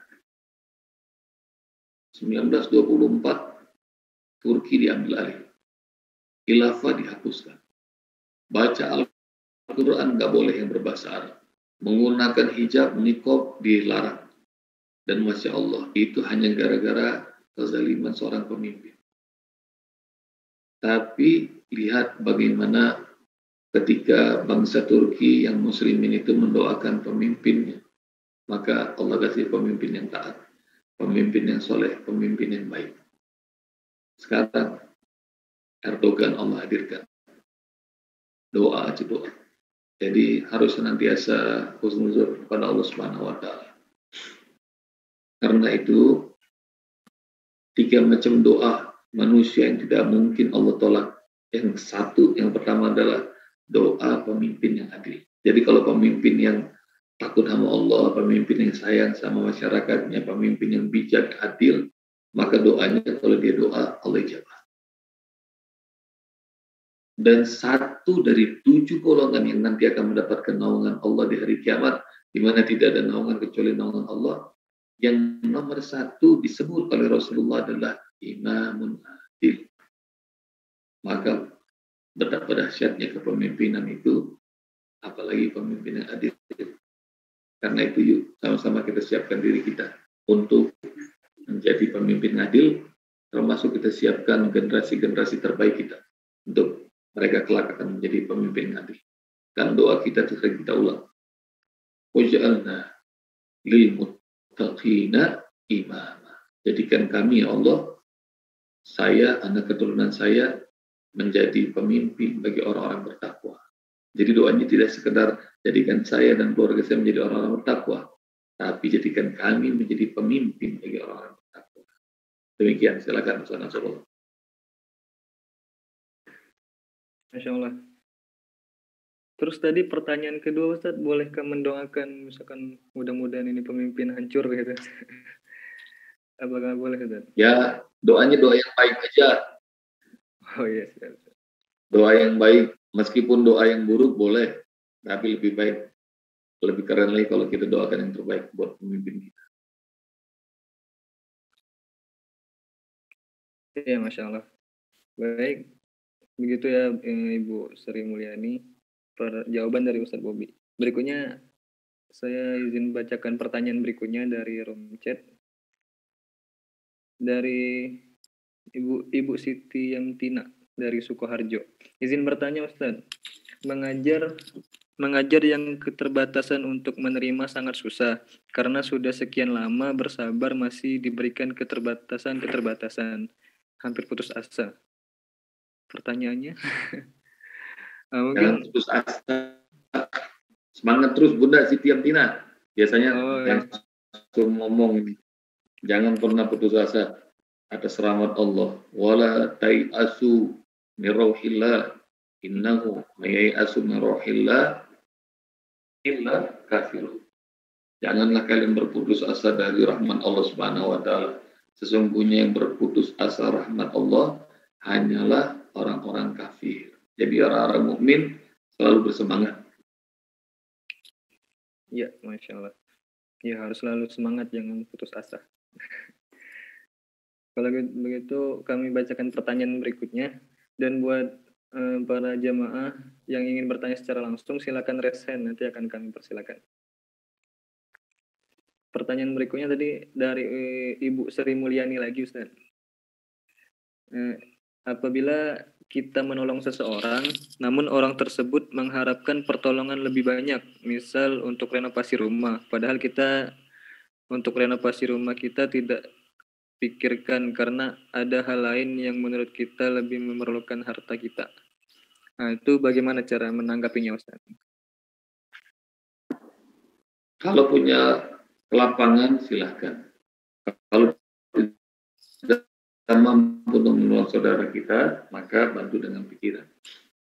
1924 Turki diambil alih, khilafah dihapuskan, baca Al-Quran nggak boleh yang berbahasa Arab, menggunakan hijab, niqab dilarang. Dan Masya Allah, itu hanya gara-gara kezaliman seorang pemimpin. Tapi lihat bagaimana ketika bangsa Turki yang muslimin itu mendoakan pemimpinnya, maka Allah kasih pemimpin yang taat, pemimpin yang soleh, pemimpin yang baik. Sekarang Erdogan Allah hadirkan. doa aja doa. Jadi harus senantiasa husnuzon kepada Allah Subhanahu wa taala. Karena itu 3 macam doa manusia yang tidak mungkin Allah tolak. Yang pertama adalah doa pemimpin yang adil. Jadi kalau pemimpin yang takut sama Allah, pemimpin yang sayang sama masyarakatnya, pemimpin yang bijak, adil, maka doanya kalau dia doa Allah jawab. Dan 1 dari 7 golongan yang nanti akan mendapatkan naungan Allah di hari kiamat, di mana tidak ada naungan kecuali naungan Allah. Yang nomor 1 disebut oleh Rasulullah adalah imamun adil. Maka betapa dahsyatnya kepemimpinan itu, apalagi pemimpin yang adil. Karena itu yuk sama-sama kita siapkan diri kita untuk menjadi pemimpin adil, termasuk kita siapkan generasi-generasi terbaik kita untuk mereka kelak akan menjadi pemimpin adil. Dan doa kita itu sering kita ulang. Waj'alna lil muttaqina imama. Jadikan kami ya Allah, saya, anak keturunan saya, menjadi pemimpin bagi orang-orang bertakwa. Jadi doanya tidak sekedar jadikan saya dan keluarga saya menjadi orang-orang bertakwa, tapi jadikan kami menjadi pemimpin bagi orang-orang bertakwa. Demikian, silakan Ustaz Nasrullah. Masya Allah. Terus tadi pertanyaan kedua Ustaz, bolehkah mendoakan misalkan mudah-mudahan ini pemimpin hancur gitu? Apakah boleh Ustaz? Ya, doanya doa yang baik aja. Oh iya, siap. Doa yang baik, meskipun doa yang buruk boleh, tapi lebih baik, lebih keren lagi kalau kita doakan yang terbaik buat pemimpin kita. Iya, Masya Allah. Baik, begitu ya Ibu Sri Mulyani, jawaban dari Ustadz Bobi. Berikutnya, saya izin bacakan pertanyaan berikutnya dari room chat. Dari Ibu Siti Yamtina dari Sukoharjo. Izin bertanya Ustadz, mengajar yang keterbatasan untuk menerima sangat susah karena sudah sekian lama bersabar masih diberikan keterbatasan, hampir putus asa. Pertanyaannya, Jangan putus asa, semangat terus Bunda Siti Yamtina. Biasanya langsung ngomong ini, jangan pernah putus asa atas rahmat Allah. Wala tai'asu min rauhillah, innahu mayai'asu min rauhillah illa kafirun. Janganlah kalian berputus asa dari rahmat Allah Subhanahu wa taala. Sesungguhnya yang berputus asa rahmat Allah hanyalah orang-orang kafir. Jadi orang-orang mukmin selalu bersemangat. Ya, Masya Allah. Ya, harus selalu semangat, jangan putus asa. Kalau begitu, kami bacakan pertanyaan berikutnya. Dan buat para jamaah yang ingin bertanya secara langsung, silakan raise hand, nanti akan kami persilakan. Pertanyaan berikutnya tadi dari Ibu Sri Mulyani lagi, Ustaz. Apabila kita menolong seseorang, namun orang tersebut mengharapkan pertolongan lebih banyak, misal untuk renovasi rumah, padahal kita untuk renovasi rumah kita tidak pikirkan karena ada hal lain yang menurut kita lebih memerlukan harta kita. Nah, itu bagaimana cara menanggapinya, Ustaz? Kalau punya lapangan silahkan. Kalau tidak mampu menolong saudara kita, maka bantu dengan pikiran,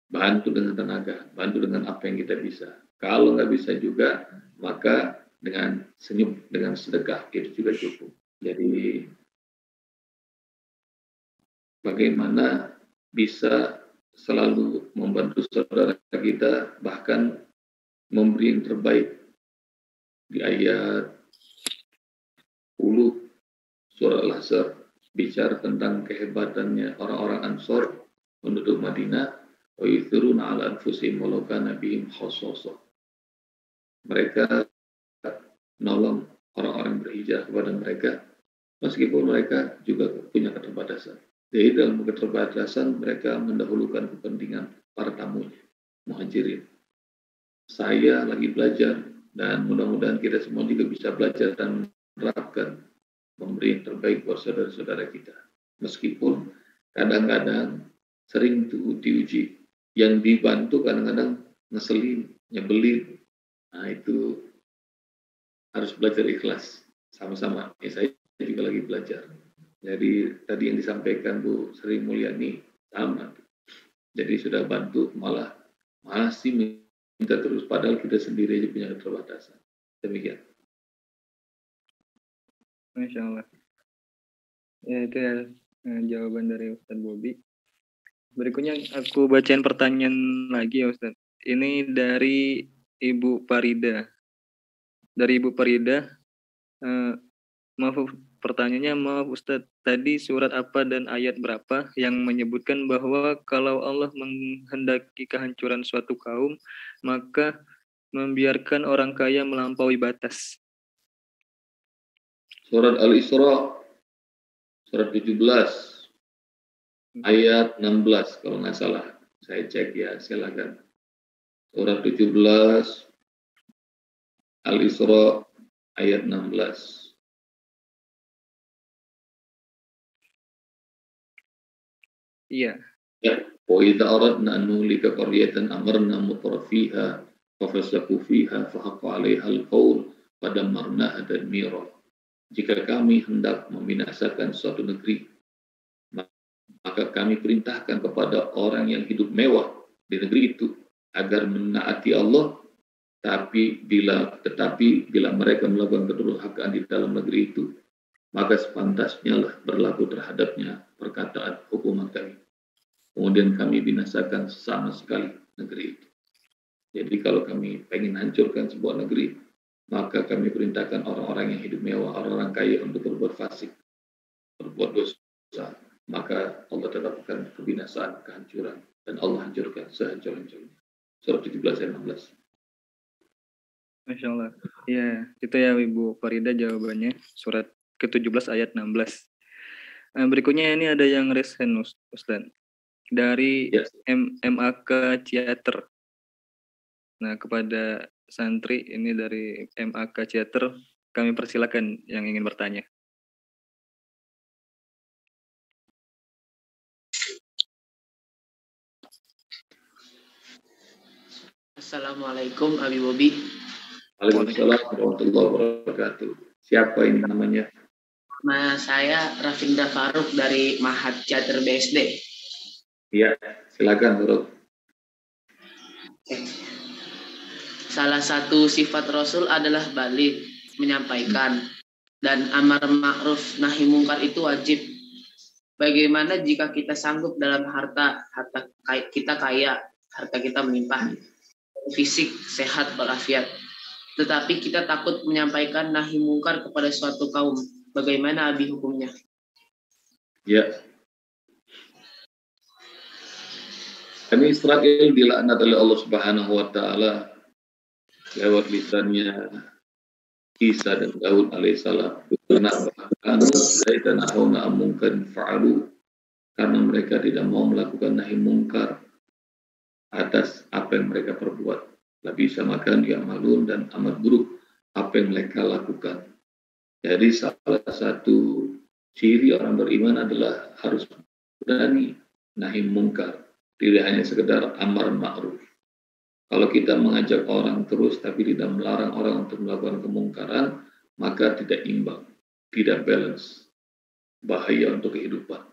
bantu dengan tenaga, bantu dengan apa yang kita bisa. Kalau nggak bisa juga, maka dengan senyum, dengan sedekah itu juga cukup. Jadi bagaimana bisa selalu membantu saudara kita, bahkan memberi yang terbaik. Di ayat 10 surah Al-Ahzab bicara tentang kehebatannya orang-orang Ansor penduduk Madinah, wa yusiruna ala anfusihim walau kana bihim khassasah. Mereka menolong orang-orang berhijrah kepada mereka meskipun mereka juga punya keterbatasan. Jadi dalam keterbatasan mereka mendahulukan kepentingan para tamunya, muhajirin. Saya lagi belajar dan mudah-mudahan kita semua juga bisa belajar dan menerapkan memberi yang terbaik buat saudara-saudara kita. Meskipun kadang-kadang sering diuji Yang dibantu kadang-kadang ngeselin, nyebelin. Nah itu harus belajar ikhlas sama-sama. Saya juga lagi belajar. Jadi tadi yang disampaikan Bu Sri Mulyani sama. Jadi sudah bantu malah masih minta terus padahal kita sendiri aja punya keterbatasan. Demikian. Masya Allah. Ya itu ya jawaban dari Ustadz Bobi. Berikutnya aku bacain pertanyaan lagi ya Ustadz. Ini dari Ibu Parida. Dari Ibu Parida, maaf pertanyaannya, maaf Ustadz, tadi surat apa dan ayat berapa yang menyebutkan bahwa kalau Allah menghendaki kehancuran suatu kaum, maka membiarkan orang kaya melampaui batas? Surat Al-Isra, surat 17, ayat 16 kalau nggak salah. Saya cek ya, silakan. Surat 17, Al-Isra, ayat 16. Iya. Ya, wa idza aradna an nuhlika qaryatan amarna mutrafiha fafasaku fiha fahaqqa 'alaiha al-qaul fadammarnaha tadmira. Jika kami hendak membinasakan suatu negeri, maka kami perintahkan kepada orang yang hidup mewah di negeri itu agar menaati Allah, tetapi bila mereka melakukan kedurhakaan di dalam negeri itu, maka sepantasnya lah berlaku terhadapnya perkataan hukuman kami. Kemudian kami binasakan sama sekali negeri itu. Jadi kalau kami pengen hancurkan sebuah negeri, maka kami perintahkan orang-orang yang hidup mewah, orang-orang kaya untuk berbuat fasik, berbuat dosa. Maka Allah tetapkan kebinasaan, kehancuran, dan Allah hancurkan sehancur-hancurnya. Surat 17 ayat 16. Masya Allah. Ya, itu ya Ibu Farida jawabannya. Surat ke-17 ayat 16. Berikutnya ini ada yang raise hand Ustaz. Dari Yes. MAK Ciater. Nah, kepada santri ini dari MAK Ciater, kami persilakan yang ingin bertanya. Assalamualaikum Abi Bobi. Waalaikumsalam warahmatullahi wabarakatuh. Siapa ini namanya? Nama saya Rafinda Faruk dari Mahat Ciater BSD. Iya, silakan Bro. Salah satu sifat Rasul adalah balik, menyampaikan, dan amar ma'ruf nahi mungkar itu wajib. Bagaimana jika kita sanggup dalam harta kita kaya, harta kita melimpah, fisik sehat walafiat, tetapi kita takut menyampaikan nahi mungkar kepada suatu kaum? Bagaimana Abi hukumnya? Ya. Bani Israel dilaknat oleh Allah Subhanahu wa taala lewat lisannya Isa dan Daud alaihissalam. Karena mereka tidak mau melakukan nahi mungkar atas apa yang mereka perbuat. Lebih sama kan ya'malun, dan amat buruk apa yang mereka lakukan. Jadi salah satu ciri orang beriman adalah harus berani nahi mungkar, tidak hanya sekedar amar ma'ruf. Kalau kita mengajak orang terus tapi tidak melarang orang untuk melakukan kemungkaran, maka tidak imbang, tidak balance, bahaya untuk kehidupan.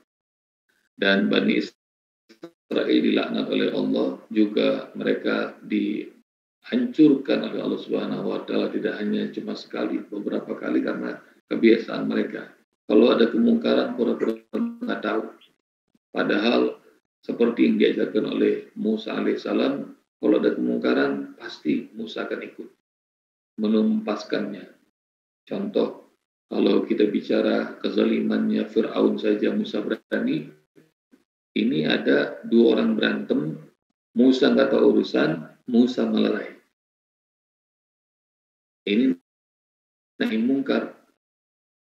Dan Bani Israel dilaknat oleh Allah, juga mereka dihancurkan oleh Allah Subhanahu wa taala, tidak hanya cuma sekali, beberapa kali karena kebiasaan mereka. Kalau ada kemungkaran pura-pura nggak tahu. Padahal seperti yang diajarkan oleh Musa alaihissalam, kalau ada kemungkaran pasti Musa akan ikut menumpaskannya. Contoh, kalau kita bicara kezalimannya Fir'aun saja Musa berani, ini ada dua orang berantem, Musa nggak tahu urusan, Musa melerai. Ini nahi mungkar.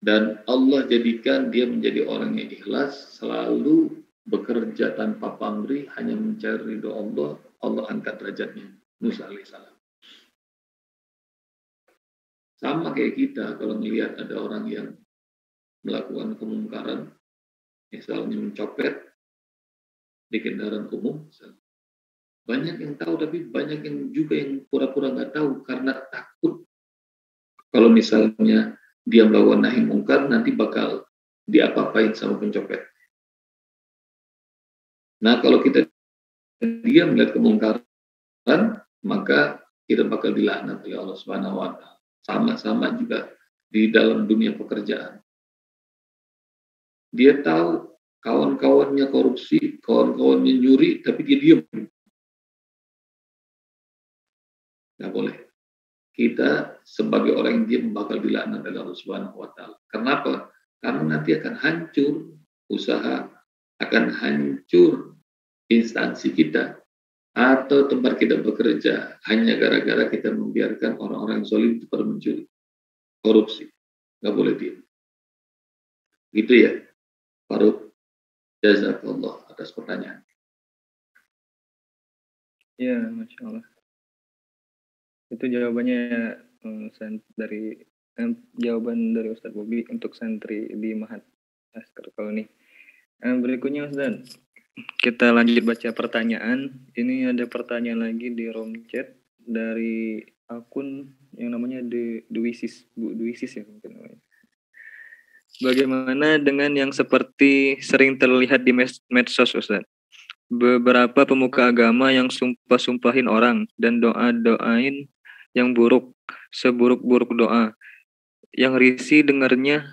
Dan Allah jadikan dia menjadi orang yang ikhlas, selalu bekerja tanpa pamrih, hanya mencari ridho Allah. Allah angkat derajatnya, Musa alaihissalam. Sama kayak kita, kalau melihat ada orang yang melakukan kemungkaran, misalnya mencopet di kendaraan umum, Banyak yang tahu, tapi banyak yang juga yang pura-pura nggak tahu karena takut kalau misalnya dia melakukan nahi mungkar nanti bakal diapa-apain sama pencopet. Nah, kalau kita diam melihat kemungkaran, maka kita bakal dilaknat oleh Allah Subhanahu wa taala. Sama-sama juga di dalam dunia pekerjaan. Dia tahu kawan-kawannya korupsi, kawan-kawannya nyuri, tapi dia diam. Nggak boleh. Kita sebagai orang yang diam bakal dilaknat oleh Allah Subhanahu wa taala. Kenapa? Karena nanti akan hancur usaha, akan hancur instansi kita atau tempat kita bekerja hanya gara-gara kita membiarkan orang-orang yang zalim itu pada mencuri, korupsi. Nggak boleh diam. Gitu ya, Faruk. Jazakallah atas pertanyaan. Ya, Masya Allah. Itu jawabannya dari jawaban dari Ustadz Bobi untuk santri di Mahat Askar Koloni. Berikutnya Ustadz, kita lanjut baca pertanyaan. Ini ada pertanyaan lagi di room chat dari akun yang namanya Dewisis, Bu Dewisis ya mungkin namanya. Bagaimana dengan yang seperti sering terlihat di medsos Ustadz? Beberapa pemuka agama yang sumpah-sumpahin orang dan doa-doain yang buruk, seburuk-buruk doa. Yang risih dengarnya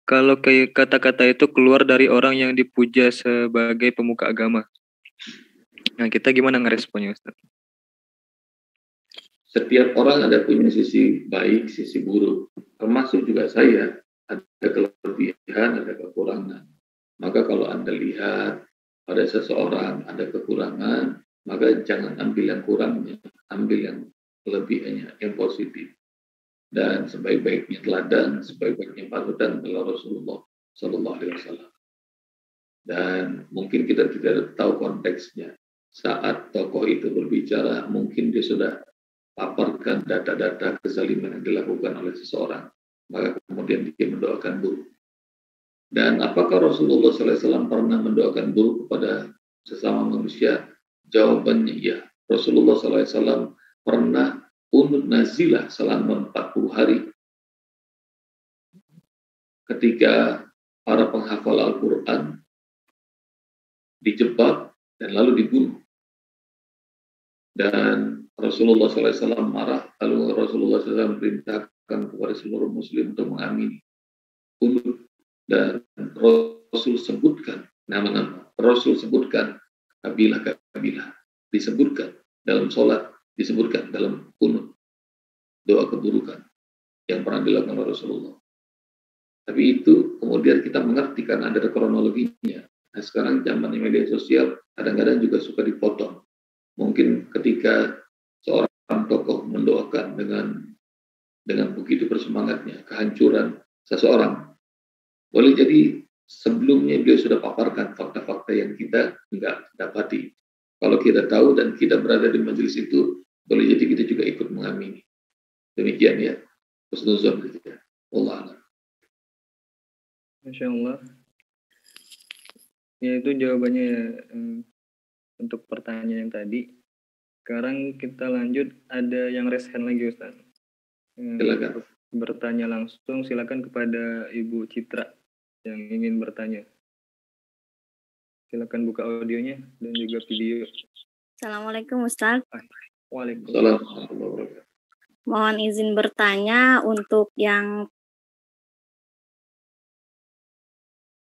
kalau kayak kata-kata itu keluar dari orang yang dipuja sebagai pemuka agama. Nah, kita gimana ngeresponnya, Ustaz? Setiap orang ada punya sisi baik, sisi buruk. Termasuk juga saya, ada kelebihan, ada kekurangan. Maka kalau Anda lihat pada seseorang ada kekurangan, maka jangan ambil yang kurangnya, ambil yang kelebihannya, yang positif. Dan sebaik-baiknya teladan, sebaik-baiknya panutan adalah Rasulullah Sallallahu Alaihi Wasallam. Dan mungkin kita tidak tahu konteksnya. Saat tokoh itu berbicara, mungkin dia sudah paparkan data-data kezaliman yang dilakukan oleh seseorang. Maka kemudian dia mendoakan buruk. Dan apakah Rasulullah SAW pernah mendoakan buruk kepada sesama manusia? Jawabannya iya. Rasulullah SAW pernah qunut nazilah selama 40 hari. Ketika para penghafal Al-Quran dijebak dan lalu dibunuh. Dan Rasulullah SAW marah, lalu Rasulullah SAW perintahkan kepada seluruh muslim untuk mengamini qunut. Dan Rasul sebutkan nama-nama, Rasul sebutkan kabilah-kabilah, disebutkan dalam sholat, disebutkan dalam qunut, doa keburukan yang pernah dilakukan oleh Rasulullah. Tapi itu kemudian kita mengerti karena ada kronologinya. Nah, sekarang zaman media sosial kadang-kadang juga suka dipotong. Mungkin ketika seorang tokoh mendoakan dengan begitu bersemangatnya kehancuran seseorang, boleh jadi sebelumnya beliau sudah paparkan fakta-fakta yang kita nggak dapati. Kalau kita tahu dan kita berada di majelis itu, boleh jadi kita juga ikut mengamini. Demikian ya. Husnuzon gitu ya. Allah a'lam. Masya Allah. Ya itu jawabannya ya, untuk pertanyaan yang tadi. Sekarang kita lanjut, ada yang raise hand lagi Ustaz. Silakan. Bertanya langsung, silakan kepada Ibu Citra yang ingin bertanya. Silakan buka audionya dan juga video. Assalamualaikum Ustaz. Waalaikumsalam. Mohon izin bertanya untuk yang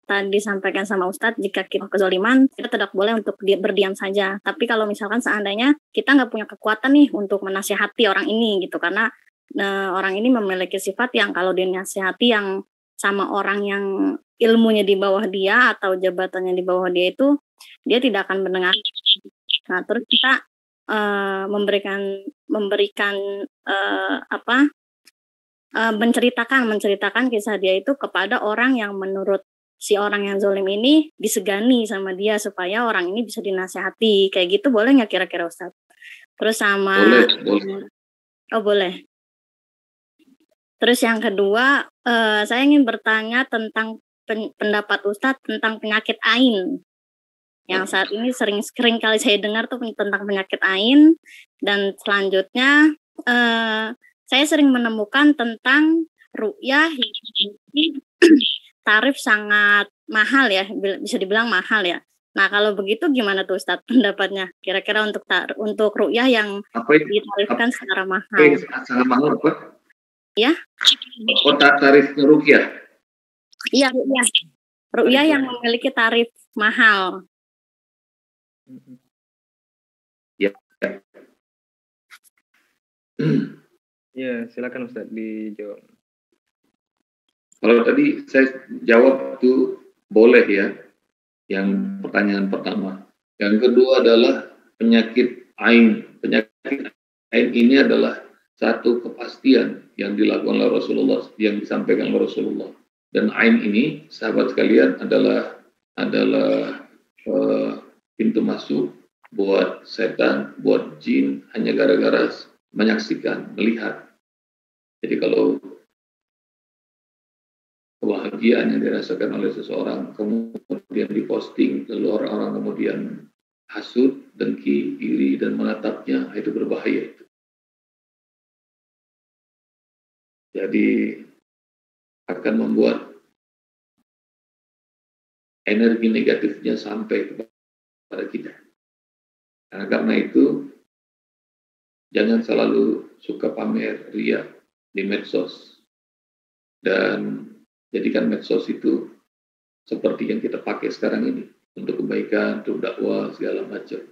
tadi disampaikan sama Ustadz, jika kita kezaliman, kita tidak boleh untuk berdiam saja. Tapi kalau misalkan seandainya kita nggak punya kekuatan nih untuk menasihati orang ini gitu, karena orang ini memiliki sifat yang kalau dinasihati yang sama orang yang ilmunya di bawah dia atau jabatannya di bawah dia itu, dia tidak akan mendengar. Nah, terus kita menceritakan kisah dia itu kepada orang yang menurut si orang yang zalim ini disegani sama dia supaya orang ini bisa dinasihati. Kayak gitu boleh nggak kira-kira Ustaz? Terus sama boleh. Oh boleh. Terus yang kedua, saya ingin bertanya tentang pendapat Ustaz tentang penyakit ain. yang saat ini sering kali saya dengar tuh tentang penyakit ain. Dan selanjutnya saya sering menemukan tentang ru'yah yang tarif sangat mahal ya, bisa dibilang mahal ya. Nah kalau begitu gimana tuh Ustadz pendapatnya? Kira-kira untuk ru'yah yang ditarifkan secara mahal. Sangat mahal apa? Ya. Kota tarifnya ruqyah. Iya, ru'yah. Ru'yah yang memiliki tarif mahal. Ya. Ya, silakan Ustaz dijawab. Kalau tadi saya jawab itu boleh ya, yang pertanyaan pertama. Yang kedua adalah penyakit ain. Penyakit ain ini adalah satu kepastian yang dilakukan oleh Rasulullah, yang disampaikan oleh Rasulullah. Dan ain ini, sahabat sekalian, adalah pintu masuk buat setan, buat jin, hanya gara-gara menyaksikan, melihat. Jadi kalau kebahagiaan yang dirasakan oleh seseorang kemudian diposting, lalu orang-orang kemudian hasut, dengki, iri, dan menatapnya, itu berbahaya. Jadi akan membuat energi negatifnya sampai kepada kita. Karena itu jangan selalu suka pamer, ria di medsos, dan jadikan medsos itu seperti yang kita pakai sekarang ini untuk kebaikan, untuk dakwah segala macam.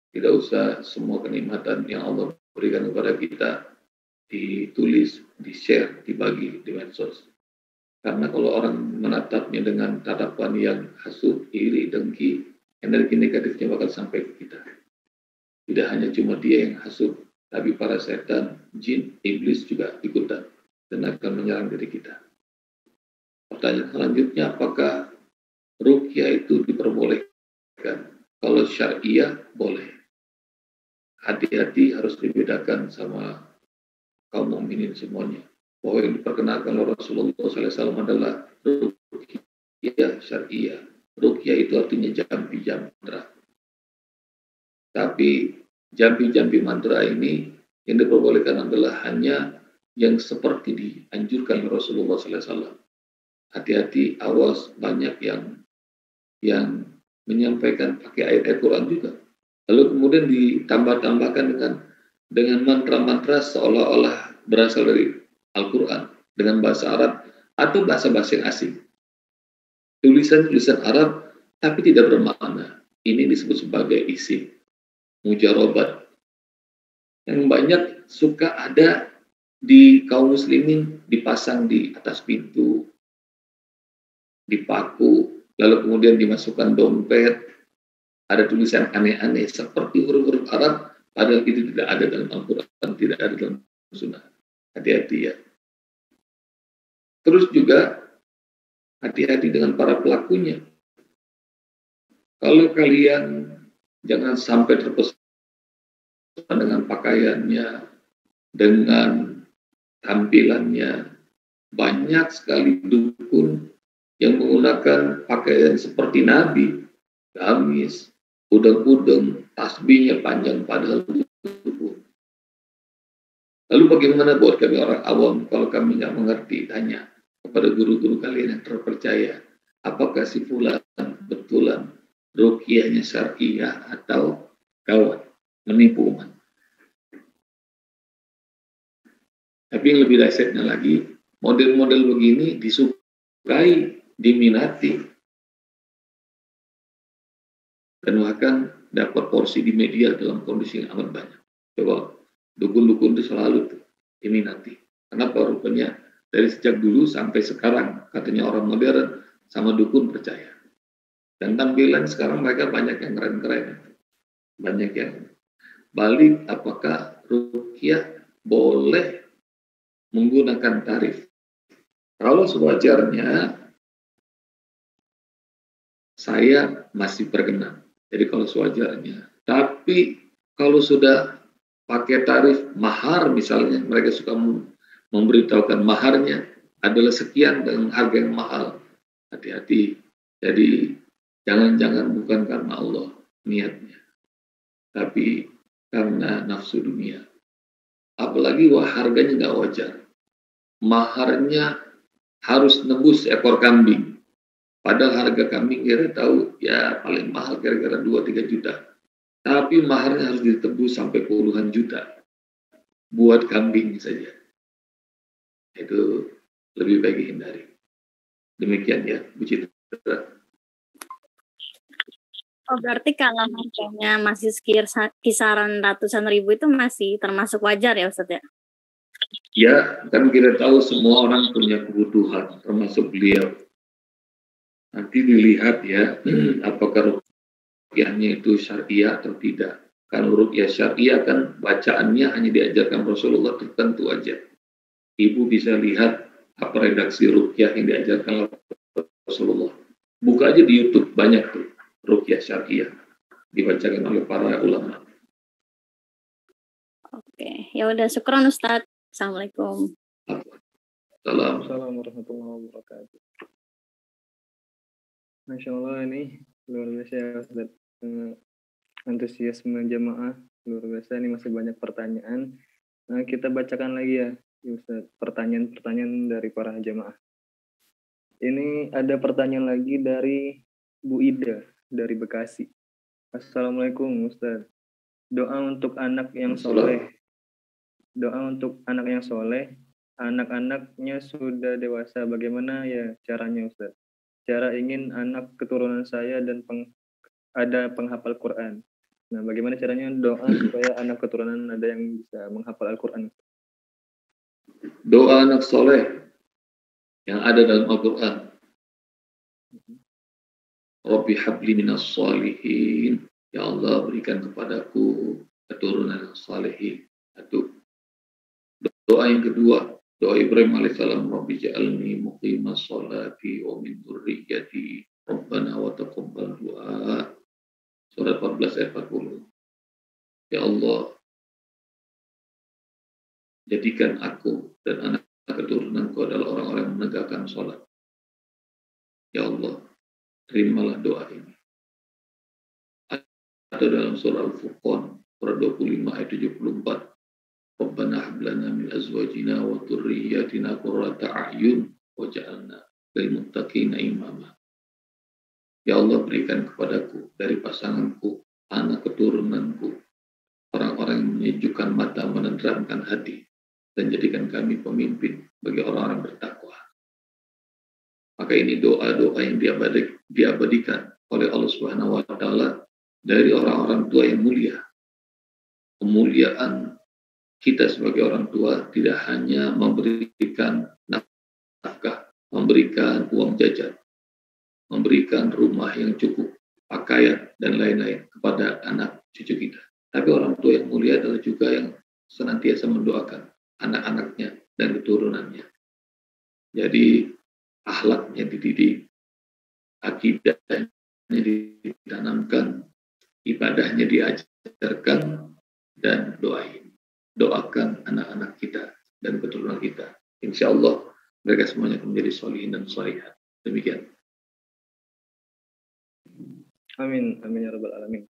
Tidak usah semua kenikmatan yang Allah berikan kepada kita ditulis, di-share, dibagi di medsos. Karena kalau orang menatapnya dengan tatapan yang hasut, iri, dengki, energi negatifnya bakal sampai ke kita. Tidak hanya cuma dia yang hasut, tapi para setan, jin, iblis juga ikutan dan akan menyerang diri kita. Pertanyaan selanjutnya, apakah ruqyah itu diperbolehkan? Kalau syariah, boleh. Hati-hati harus dibedakan sama kaum mukminin semuanya. Bahwa yang diperkenalkan oleh Rasulullah SAW adalah ruqyah syariah. Ruqyah itu artinya jampi-jampi mantra. Tapi jampi-jampi mantra ini yang diperbolehkan adalah hanya yang seperti dianjurkan oleh Rasulullah SAW. Hati-hati, awas, banyak yang menyampaikan pakai ayat Al-Quran juga. Lalu kemudian ditambah-tambahkan dengan mantra-mantra seolah-olah berasal dari Al-Quran dengan bahasa Arab atau bahasa-bahasa yang asing. Tulisan-tulisan Arab tapi tidak bermakna. Ini disebut sebagai isi mujarobat. Yang banyak suka ada di kaum muslimin, dipasang di atas pintu, dipaku, lalu kemudian dimasukkan dompet, ada tulisan aneh-aneh seperti huruf-huruf Arab, padahal itu tidak ada dalam Al-Quran, tidak ada dalam Sunnah. Hati-hati ya. Terus juga hati-hati dengan para pelakunya. Kalau kalian jangan sampai terpesona dengan pakaiannya, dengan tampilannya. Banyak sekali dukun yang menggunakan pakaian seperti Nabi, gamis, udeng-udeng, tasbihnya panjang, padahal dukun. Lalu bagaimana buat kami orang awam kalau kami nggak mengerti? Tanya kepada guru-guru kalian yang terpercaya, apakah si fulan betulan ruqyahnya syariah atau kawan menipu umat? Tapi yang lebih dahsyatnya lagi, model-model begini disukai, diminati, dan bahkan dapat porsi di media dalam kondisi yang amat banyak. Coba, dukun-dukun itu selalu diminati. Kenapa? Rupanya dari sejak dulu sampai sekarang, katanya orang modern, sama dukun percaya. Dan tampilan sekarang mereka banyak yang keren-keren. Banyak yang balik, apakah ruqyah boleh menggunakan tarif? Kalau sewajarnya, saya masih berkenan. Jadi kalau sewajarnya. Tapi kalau sudah pakai tarif mahar misalnya, mereka suka memberitahukan maharnya adalah sekian dengan harga yang mahal. Hati-hati. Jadi Jangan-jangan bukan karena Allah niatnya, tapi karena nafsu dunia. Apalagi harganya nggak wajar. Maharnya harus nebus ekor kambing. Padahal harga kambing kita tahu ya paling mahal kira-kira 2-3 juta. Tapi maharnya harus ditebus sampai puluhan juta buat kambing saja. Itu lebih baik dihindari. Demikian ya, Bu Citra. Oh, berarti kalau harganya masih kisaran ratusan ribu itu masih termasuk wajar ya Ustaz ya? Ya, kan kita tahu semua orang punya kebutuhan, termasuk beliau. Nanti dilihat ya, apakah ruqyahnya itu syariah atau tidak. Kalau ruqyah syariah kan bacaannya hanya diajarkan Rasulullah tertentu aja. Ibu bisa lihat apa redaksi ruqyah yang diajarkan Rasulullah. Buka aja di YouTube, banyak tuh ruqyah syariah dibacakan oleh para ulama. Oke, ya udah, syukran Ustaz. Assalamualaikum. Assalamualaikum warahmatullahi wabarakatuh. Masya Allah, ini luar biasa ya Ustaz. Antusiasme jamaah luar biasa, ini masih banyak pertanyaan. Nah, kita bacakan lagi ya Ustaz, pertanyaan-pertanyaan dari para jamaah. Ini ada pertanyaan lagi dari Bu Ida dari Bekasi. Assalamualaikum Ustaz. Doa untuk anak yang soleh. Doa untuk anak yang soleh. Anak-anaknya sudah dewasa. Bagaimana ya caranya Ustaz? Cara ingin anak keturunan saya dan ada penghafal Quran. Nah, bagaimana caranya doa supaya anak keturunan ada yang bisa menghafal Al-Quran? Doa anak soleh yang ada dalam Al-Quran. Rabbi habli minas salihin. Ya Allah, berikan kepadaku keturunan yang salihin. Itu doa yang kedua, doa Ibrahim alaihissalam, Rabbi ja'alni muqimas sholati wa min dzurriyyati Rabbana wa taqabbal du'a. Surat 14 ayat 40. Ya Allah, jadikan aku dan anak keturunanku adalah orang-orang yang menegakkan sholat. Ya Allah, terimalah doa ini. Atau dalam surah Al-Furqan, surah 25 ayat 74. Rabbana hablana min azwajina wa dzurriyyatina qurrata a'yun waj'alna lil muttaqina imama. Ya Allah, berikan kepadaku dari pasanganku, anak keturunanku, orang-orang yang menyejukkan mata, menenteramkan hati, dan jadikan kami pemimpin bagi orang-orang bertakwa. Maka ini doa-doa yang diabadikan oleh Allah Subhanahu wa Ta'ala dari orang-orang tua yang mulia. Kemuliaan kita sebagai orang tua tidak hanya memberikan nafkah, memberikan uang jajan, memberikan rumah yang cukup, pakaian, dan lain-lain kepada anak cucu kita. Tapi orang tua yang mulia adalah juga yang senantiasa mendoakan anak-anaknya dan keturunannya. Jadi akhlaknya dididik, akidahnya ditanamkan, ibadahnya diajarkan, dan doakan anak-anak kita dan keturunan kita. Insya Allah mereka semuanya akan menjadi solihin dan solihah. Demikian. Amin, amin ya rabbal alamin.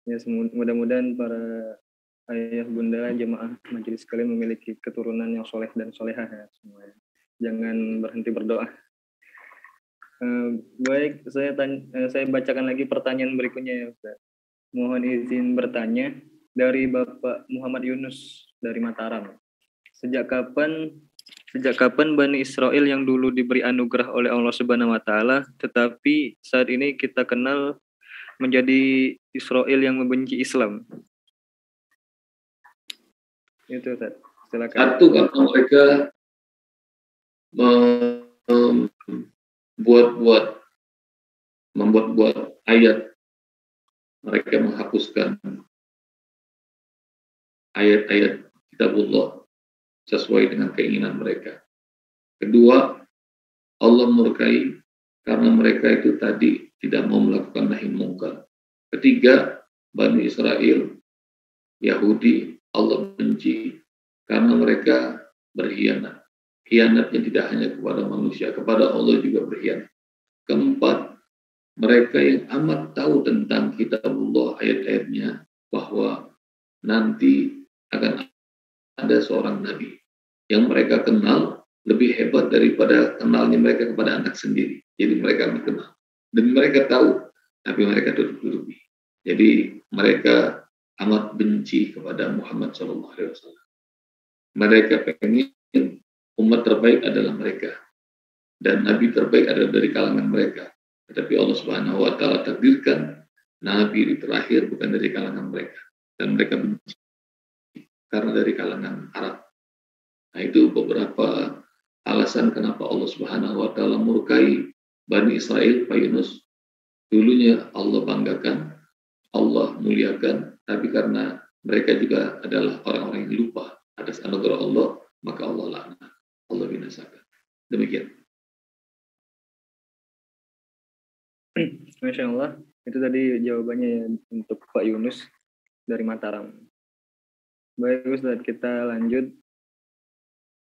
Ya, mudah-mudahan para ayah bunda jemaah majelis sekalian memiliki keturunan yang soleh dan solehah ya semuanya. Jangan berhenti berdoa. Baik, saya bacakan lagi pertanyaan berikutnya ya Ustaz. Mohon izin bertanya dari Bapak Muhammad Yunus dari Mataram. Sejak kapan Bani Israel yang dulu diberi anugerah oleh Allah Subhanahu wa Ta'ala, tetapi saat ini kita kenal menjadi Israel yang membenci Islam? Itu Ustaz. Silakan. Satu, karena mereka membuat ayat, mereka menghapuskan ayat-ayat kitabullah sesuai dengan keinginan mereka. Kedua, Allah murkai karena mereka itu tadi tidak mau melakukan nahi mungkar. Ketiga, Bani Israel, Yahudi, Allah benci karena mereka berkhianat. Khianatnya tidak hanya kepada manusia, kepada Allah juga berkhianat. Keempat, mereka yang amat tahu tentang kitabullah ayat-ayatnya, bahwa nanti akan ada seorang nabi yang mereka kenal lebih hebat daripada kenalnya mereka kepada anak sendiri. Jadi mereka dikenal dan mereka tahu, tapi mereka tutup-tutupi. Jadi mereka amat benci kepada Muhammad SAW. Mereka pengen umat terbaik adalah mereka dan nabi terbaik adalah dari kalangan mereka. Tetapi Allah Subhanahu wa taala takdirkan nabi di terakhir bukan dari kalangan mereka dan mereka benci karena dari kalangan Arab. Nah, itu beberapa alasan kenapa Allah Subhanahu wa taala murkai Bani Israel, Pak Yunus. Dulunya Allah banggakan, Allah muliakan, tapi karena mereka juga adalah orang-orang yang lupa atas anugerah Allah, maka Allah laknat, Allah binasakan. Demikian. Masya Allah, itu tadi jawabannya ya untuk Pak Yunus dari Mataram. Baik Ustadz, kita lanjut.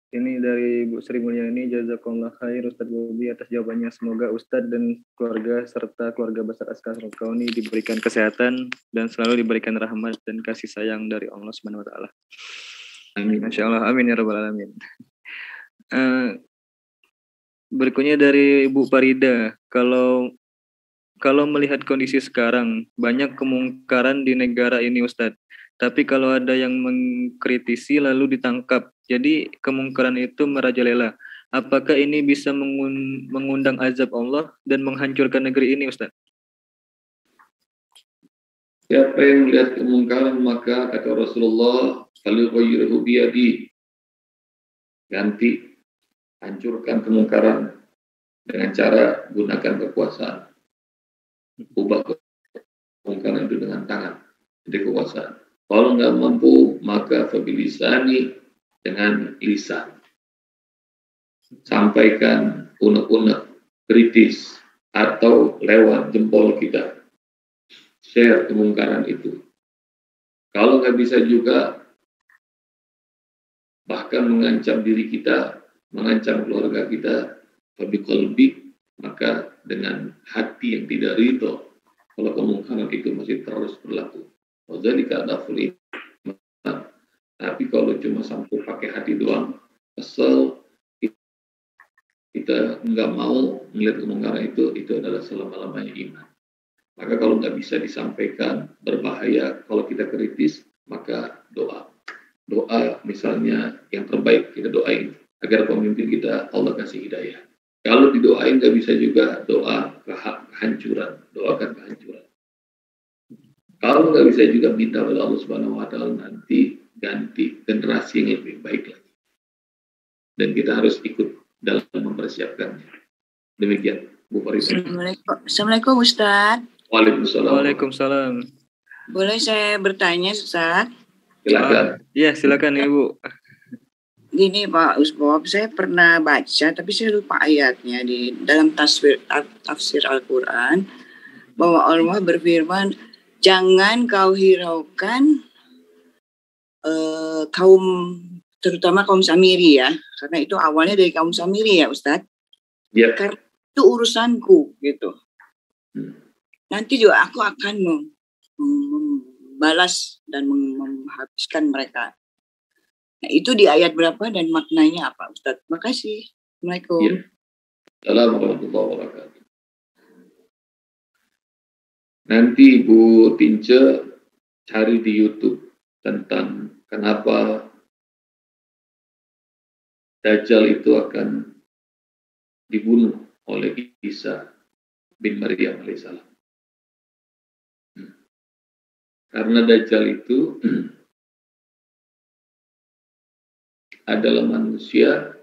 Ini dari Bu Sri Mulyani, jazakallah khair Ustadz Bobi atas jawabannya. Semoga Ustadz dan keluarga serta keluarga besar Askar Kauni diberikan kesehatan dan selalu diberikan rahmat dan kasih sayang dari Allah Subhanahu wa taala. Amin. Masya Allah, amin ya rabbal alamin. Berikutnya dari Bu Farida, kalau melihat kondisi sekarang banyak kemungkaran di negara ini Ustadz. Tapi kalau ada yang mengkritisi lalu ditangkap, jadi kemungkaran itu merajalela. Apakah ini bisa mengundang azab Allah dan menghancurkan negeri ini, Ustaz? Siapa yang melihat kemungkaran maka kata Rasulullah, falyughayyirhu biyadi. Ganti, hancurkan kemungkaran dengan cara gunakan kekuasaan. Ubah kemungkaran itu dengan tangan, jadi kekuasaan. Kalau nggak mampu, maka fabilisani, dengan lisan. Sampaikan unek-unek, kritis, atau lewat jempol kita. Share kemungkaran itu. Kalau nggak bisa juga, bahkan mengancam diri kita, mengancam keluarga kita, fabiqalbi, maka dengan hati yang tidak ridho, kalau kemungkaran itu masih terus berlaku. Wadzalika adaful iman. Tapi kalau cuma sampai pakai hati doang, kesel, kita nggak mau melihat kemungkaran itu adalah selama-lamanya iman. Maka kalau nggak bisa disampaikan, berbahaya. Kalau kita kritis, maka doa. Doa misalnya yang terbaik kita doain agar pemimpin kita Allah kasih hidayah. Kalau didoain nggak bisa juga, doa kehancuran, doakan kehancuran. Kalau nggak bisa juga minta pada Allah Subhanahu wa taala nanti ganti generasi yang lebih baik lagi. Dan kita harus ikut dalam mempersiapkannya. Demikian, Bu Farida. Assalamualaikum Ustaz. Waalaikumsalam. Waalaikumsalam. Boleh saya bertanya Ustaz? Silakan. Iya, silakan Ibu. Gini Pak Usbob, saya pernah baca tapi saya lupa ayatnya di dalam tafsir Al-Quran bahwa Allah berfirman, jangan kau hiraukan kaum, terutama kaum Samiri ya, karena itu awalnya dari kaum Samiri ya Ustadz. Ya. Karena itu urusanku gitu. Nanti juga aku akan membalas dan menghabiskan mereka. Nah itu di ayat berapa dan maknanya apa Ustadz? Makasih. Assalamualaikum. Ya. Assalamualaikum warahmatullahi wabarakatuh. Nanti Ibu Tince cari di YouTube tentang kenapa Dajjal itu akan dibunuh oleh Isa bin Maryam alaihissalam. Karena Dajjal itu adalah manusia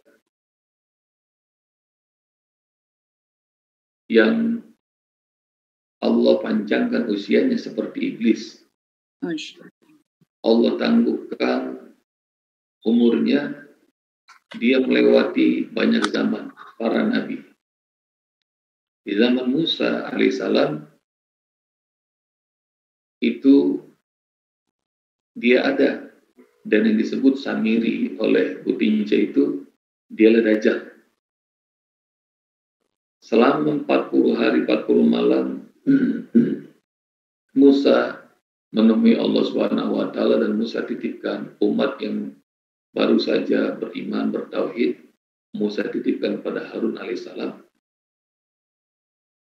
yang Allah panjangkan usianya seperti iblis. Allah tangguhkan umurnya, dia melewati banyak zaman para nabi. Di zaman Musa alaihissalam itu dia ada, dan yang disebut Samiri oleh Butinja itu dialah Dajjal. selama 40 hari 40 malam Musa menemui Allah Subhanahu wa taala, dan Musa titipkan umat yang baru saja beriman bertauhid, Musa titipkan pada Harun alaihissalam.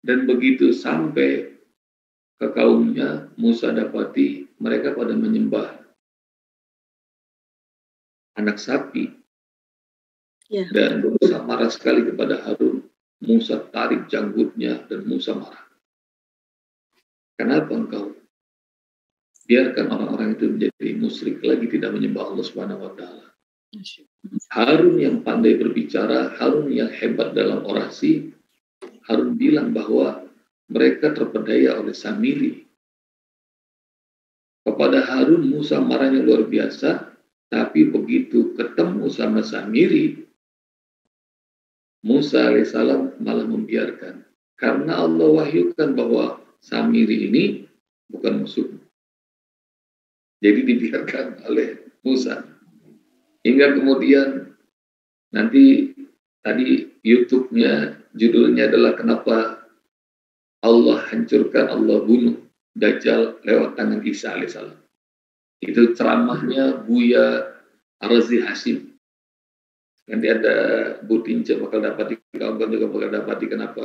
Dan begitu sampai ke kaumnya, Musa dapati mereka pada menyembah anak sapi. Ya. Dan Musa marah sekali kepada Harun. Musa tarik janggutnya dan Musa marah. Kenapa engkau biarkan orang-orang itu menjadi musyrik lagi, tidak menyembah Allah Subhanahu wa taala? Harun yang pandai berbicara, Harun yang hebat dalam orasi, Harun bilang bahwa mereka terpedaya oleh Samiri. Kepada Harun, Musa marahnya luar biasa, tapi begitu ketemu sama Samiri, Musa alaihissalam malah membiarkan. Karena Allah wahyukan bahwa Samiri ini bukan musuh. Jadi dibiarkan oleh Musa. Hingga kemudian nanti tadi YouTube-nya judulnya adalah kenapa Allah hancurkan, Allah bunuh Dajjal lewat tangan Isa alaihissalam. Itu ceramahnya Buya Arazi Hashim. Nanti ada Bu Tince bakal dapat, kawan-kawan juga bakal dapat kenapa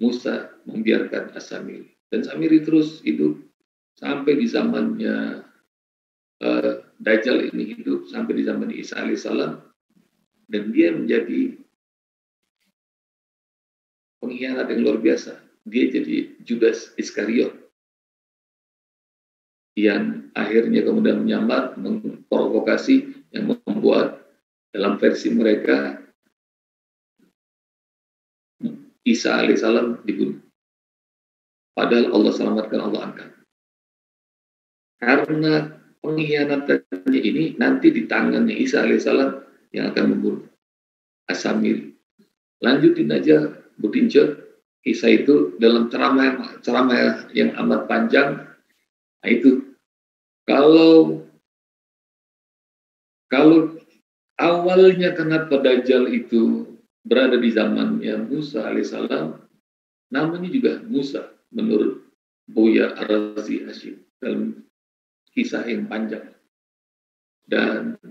Musa membiarkan As-Samiri. Dan Samiri terus hidup sampai di zamannya Dajjal ini hidup, sampai di zaman Isa alaihissalam. Dan dia menjadi pengkhianat yang luar biasa. Dia jadi Judas Iskariot yang akhirnya kemudian menyamar, memprovokasi, yang membuat dalam versi mereka Isa alaihissalam dibunuh. Padahal Allah selamatkan, Allah angkat. Karena pengkhianatannya ini nanti di tangannya Isa alaihissalam yang akan membunuh As-Samiri. Lanjutin aja Bu Tince, kisah itu dalam ceramah yang amat panjang. Nah itu kalau awalnya kenapa Dajjal itu berada di zamannya Musa alaihissalam, namanya juga Musa menurut Buya Arazi Hashim dalam kisah yang panjang. Dan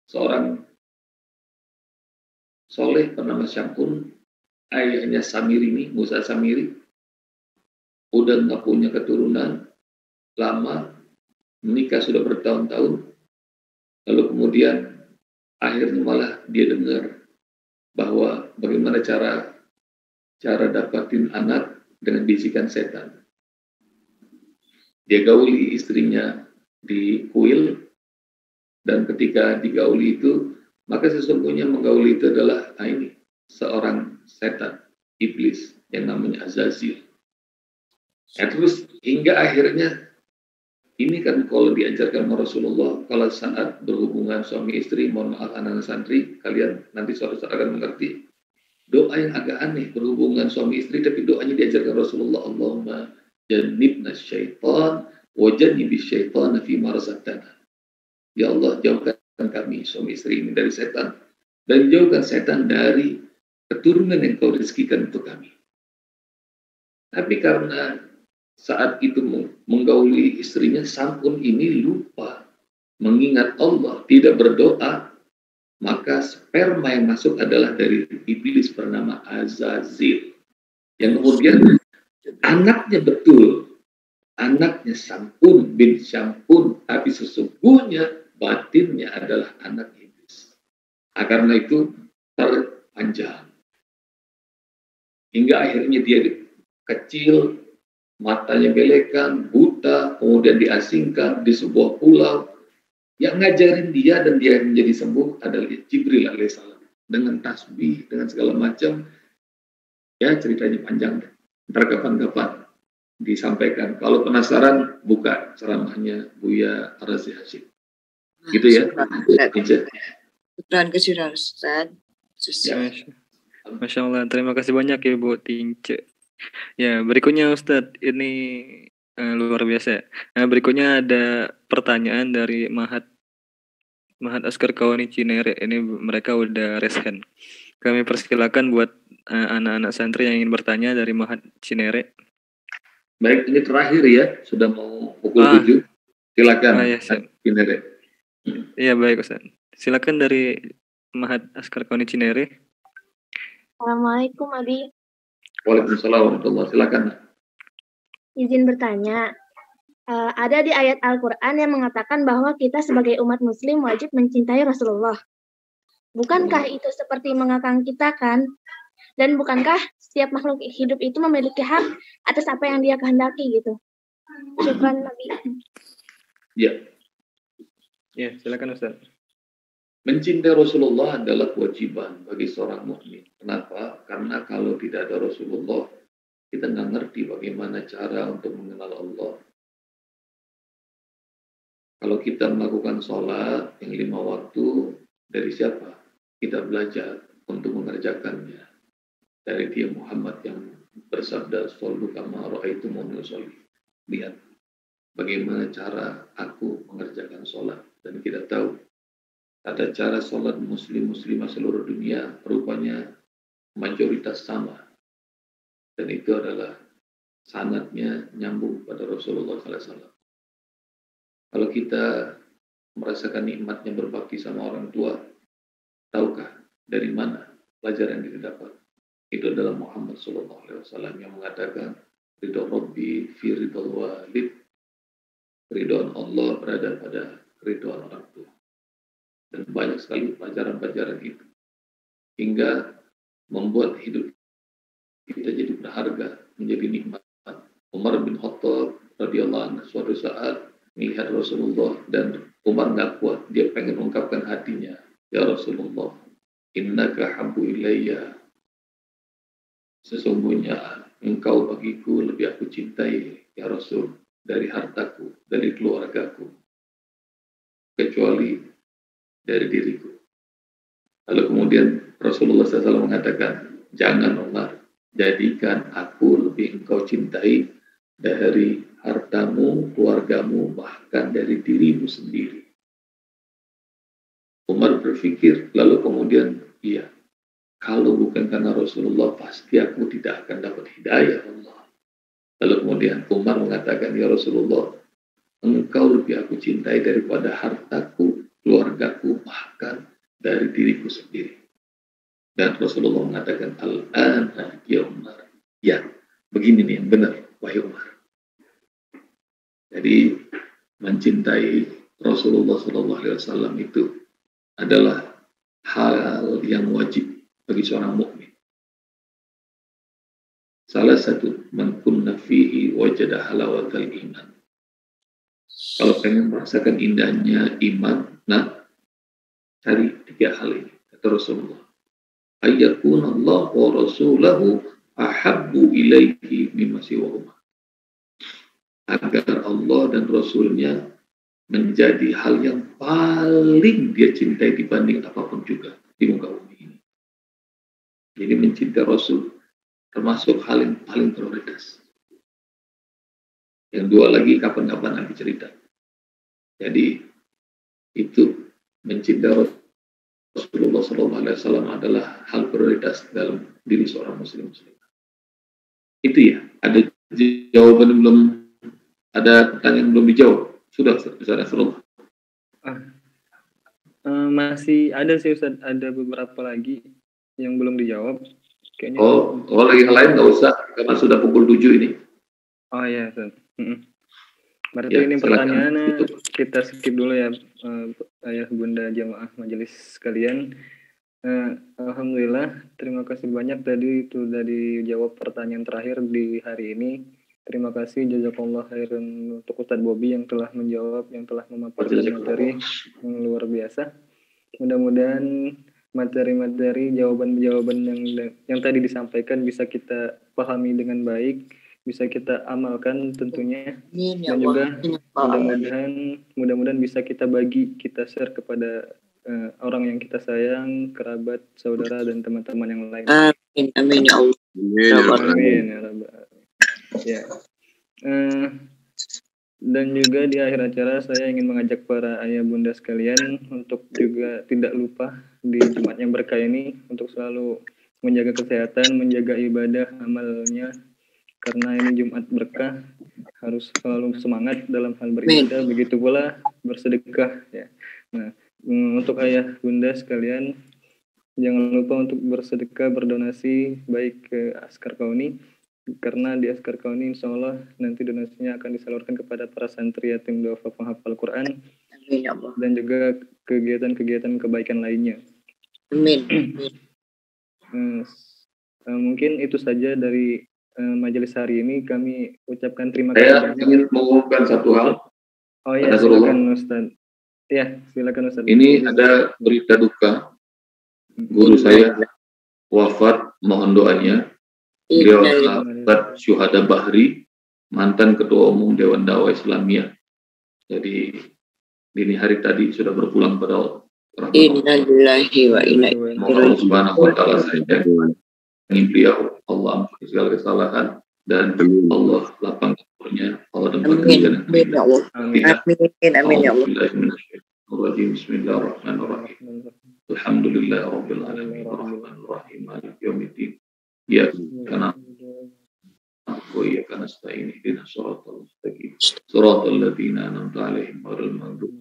seorang soleh bernama Syam'un, ayahnya Samiri ini, Musa Samiri, udah nggak punya keturunan, lama, menikah sudah bertahun-tahun, lalu kemudian akhirnya malah dia dengar bahwa bagaimana cara dapatin anak dengan bisikan setan. Dia gauli istrinya di kuil, dan ketika digauli itu, maka sesungguhnya menggauli itu adalah ini seorang setan, iblis yang namanya Azazil. Ya, terus hingga akhirnya ini kan kalau diajarkan oleh Rasulullah, kalau saat berhubungan suami istri, mohon maaf anak-anak santri, kalian nanti saudara akan mengerti doa yang agak aneh berhubungan suami istri, tapi doanya diajarkan Rasulullah, Allahumma jannibna syaitan wa jannibis syaitan fi ma razaqtana. Ya Allah, jauhkan kami suami istri ini dari setan, dan jauhkan setan dari keturunan yang kau rezekikan untuk kami. Tapi karena saat itu menggauli istrinya, Sam'un ini lupa mengingat Allah, tidak berdoa, maka sperma yang masuk adalah dari iblis bernama Azazil. Yang kemudian anaknya betul, anaknya Sam'un bin Syam'un, tapi sesungguhnya batinnya adalah anak iblis. Karena itu terpanjang. Hingga akhirnya dia kecil, matanya belekan, buta, kemudian diasingkan di sebuah pulau. Yang ngajarin dia dan dia menjadi sembuh adalah Jibril alaihissalam. Dengan tasbih, dengan segala macam. Ya, ceritanya panjang. Ntar kapan-kapan disampaikan. Kalau penasaran, buka ceramahnya Buya Arazi Hashim. Gitu ya. Dan kesiran Ustaz. Masya Allah, terima kasih banyak ya Bu Tince. Ya, berikutnya Ustadz, ini luar biasa. Nah, berikutnya ada pertanyaan dari Mahat Askar Kawani Cinere. Ini mereka udah raise hand. Kami persilakan buat anak-anak santri yang ingin bertanya dari Mahat Cinere. Baik, ini terakhir ya, sudah mau pukul 7. Silakan, ya, Cinere. Iya, baik Ustaz. Silakan dari Mahat Askar Koni Cinere. Assalamualaikum, Abi. Waalaikumsalam warahmatullahi wabarakatuh. Silakan. Izin bertanya, ada di ayat Al-Quran yang mengatakan bahwa kita sebagai umat muslim wajib mencintai Rasulullah. Bukankah itu seperti mengekang kita kan? Dan bukankah setiap makhluk hidup itu memiliki hak atas apa yang dia kehendaki gitu? Syukran, Nabi. Ya. Ya, silakan Ustaz. Mencintai Rasulullah adalah kewajiban bagi seorang mukmin. Kenapa? Karena kalau tidak ada Rasulullah, kita nggak ngerti bagaimana cara untuk mengenal Allah. Kalau kita melakukan sholat yang 5 waktu, dari siapa? Kita belajar untuk mengerjakannya. Dari dia Muhammad yang bersabda, "Shollu kama ra'aitumuni usolli." Lihat bagaimana cara aku mengerjakan sholat. Dan kita tahu ada cara sholat muslimah seluruh dunia rupanya mayoritas sama. Dan itu adalah sanadnya nyambung pada Rasulullah SAW. Kalau kita merasakan nikmatnya berbakti sama orang tua, tahukah dari mana pelajaran yang didapat? Itu adalah Muhammad SAW yang mengatakan, ridho Rabbi fi ridho walid, ridhoan Allah berada pada ridhoan orang tua. Dan banyak sekali pelajaran-pelajaran itu. Hingga membuat hidup kita jadi berharga, menjadi nikmat. Umar bin Khattab radhiyallahu anhu suatu saat melihat Rasulullah dan Umar nggak kuat, dia pengen mengungkapkan hatinya, ya Rasulullah, innaka habbu ilayya, sesungguhnya engkau bagiku lebih aku cintai ya Rasul dari hartaku, dari keluargaku, kecuali dari diriku. Lalu kemudian Rasulullah SAW mengatakan, jangan Umar, jadikan aku lebih engkau cintai dari hartamu, keluargamu, bahkan dari dirimu sendiri. Umar berpikir, lalu kemudian, iya, kalau bukan karena Rasulullah, pasti aku tidak akan dapat hidayah Allah. Lalu kemudian Umar mengatakan, ya Rasulullah, engkau lebih aku cintai daripada hartaku, keluargaku, bahkan dari diriku sendiri. Dan Rasulullah mengatakan, al-ana ya Umar. Ya, begini nih yang benar, wahai Umar. Jadi mencintai Rasulullah SAW itu adalah hal yang wajib bagi seorang mukmin. Salah satu man kunna fihi wajada halawatal iman. Kalau pengen merasakan indahnya iman, nah cari 3 hal ini kata Rasulullah. Ayyakun Allah wa rasulahu ahabbu ilaihi mimma siwahuma. Agar Allah dan Rasulnya menjadi hal yang paling dia cintai dibanding apapun juga di muka bumi ini. Jadi mencintai Rasul termasuk hal yang paling prioritas. Yang 2 lagi kapan-kapan nanti cerita. Jadi itu mencintai Rasulullah SAW adalah hal prioritas dalam diri seorang muslim. Itu ya. Ada jawaban belum? Ada pertanyaan belum dijawab? Sudah, Ustaz Rasulullah. Masih ada sih Ustaz, ada beberapa lagi yang belum dijawab. Kayaknya lagi yang lain nggak usah, karena sudah pukul 7 ini. Oh iya, Ustaz. Berarti ya, ini pertanyaannya kita skip dulu ya, ayah bunda jamaah majelis sekalian. Alhamdulillah, terima kasih banyak tadi itu sudah dijawab pertanyaan terakhir di hari ini. Terima kasih jazakallah khairan untuk Ustadz Bobi yang telah menjawab, yang telah memaparkan materi yang luar biasa. Mudah-mudahan materi-materi, jawaban-jawaban yang tadi disampaikan bisa kita pahami dengan baik, bisa kita amalkan tentunya, dan juga mudah-mudahan bisa kita bagi, kita share kepada orang yang kita sayang, kerabat, saudara, dan teman-teman yang lain. Amin ya Allah. Amin ya Rabbal. Ya. Dan juga di akhir acara saya ingin mengajak para ayah bunda sekalian untuk juga tidak lupa di Jumat yang berkah ini untuk selalu menjaga kesehatan, menjaga ibadah amalnya, karena ini Jumat berkah, harus selalu semangat dalam hal beribadah, begitu pula bersedekah ya. Nah, untuk ayah bunda sekalian, jangan lupa untuk bersedekah, berdonasi baik ke Askar Kauni, karena di Askar Kauni insya Allah nanti donasinya akan disalurkan kepada para santri yatim duafa penghafal Quran. Amin ya Allah. Dan juga kegiatan-kegiatan kebaikan lainnya. Amin. Mungkin itu saja dari majelis hari ini. Kami ucapkan terima Saya kasih. ingin mengumumkan satu hal. Oh iya, silakan Ustaz. Ya, silakan Ustaz. Ini ada berita duka. Guru saya wafat, mohon doanya. Beliau adalah Ustaz Syuhada Bahri, mantan Ketua Umum Dewan Dakwah Islamiyah. Jadi dini hari tadi sudah berpulang pada orang. Innalillahi wa inna ilaihi raji'un. Allah Subhanahu wa taala saja ingin beliau Allah ampuni segala kesalahan dan Allah lapang kuburnya, Allah tempatkan di jannah. Amin ya Allah. Amin ya Allah. Bismillahirrahmanirrahim. Alhamdulillah rabbil alamin arrahmanir rahim maliki yaumiddin. Ya, karena wa iyyaka nasta'in ihdinas siratal mustaqim siratal ladzina an'amta 'alaihim ghairil maghdubi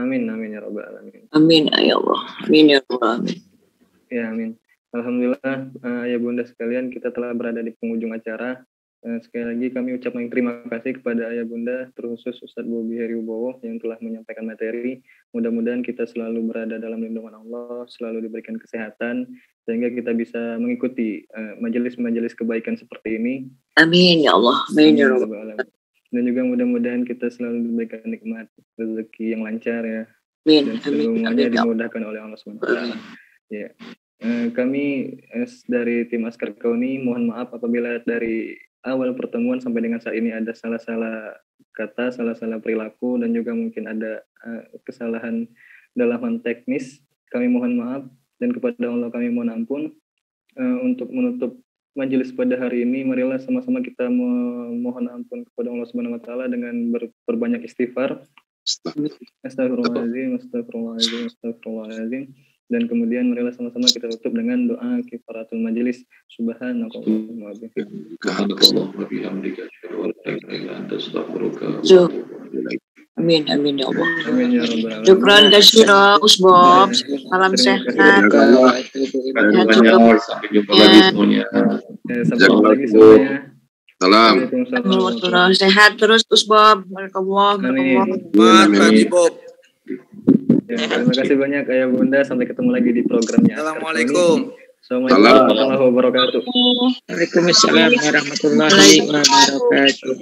Amin amin ya rabbal alamin. Amin ya Allah. Amin ya Allah. Amin. Ya amin. Alhamdulillah ya bunda sekalian, kita telah berada di penghujung acara. Sekali lagi kami ucapkan terima kasih kepada ayah bunda, terkhusus Ustadz Bobi Heriubowo yang telah menyampaikan materi. Mudah-mudahan kita selalu berada dalam lindungan Allah, selalu diberikan kesehatan, sehingga kita bisa mengikuti majelis-majelis kebaikan seperti ini. Amin ya Allah. Amin ya Allah. Dan juga mudah-mudahan kita selalu diberikan nikmat rezeki yang lancar ya. Amin. Dan semuanya dimudahkan oleh Allah SWT. Ya. Kami dari tim Askar Kauni mohon maaf apabila dari awal pertemuan sampai dengan saat ini ada salah-salah kata, salah-salah perilaku, dan juga mungkin ada kesalahan dalam hal teknis. Kami mohon maaf dan kepada Allah kami mohon ampun. Untuk menutup majelis pada hari ini, marilah sama-sama kita mohon ampun kepada Allah Subhanahu wa taala dengan berbanyak istighfar. Astagfirullahaladzim, astagfirullahaladzim, astagfirullahaladzim. Dan kemudian marilah sama-sama kita tutup dengan doa kifaratul majelis. Subhanallah wa bihamdika asyhadu an la ilaha illa anta astaghfiruka. Amin amin ya Allah. Amin ya rabbal alamin. Syukran katsira Usbob. Salam sehat. Sampai jumpa lagi semuanya. Sampai jumpa lagi semuanya. Salam. Sehat terus Usbob. Barakallah. Amin. Pagi Bob. Ya, terima kasih banyak ayah bunda, sampai ketemu lagi di programnya. Assalamualaikum. Assalamualaikum warahmatullahi wabarakatuh. Waalaikumsalam warahmatullahi wabarakatuh.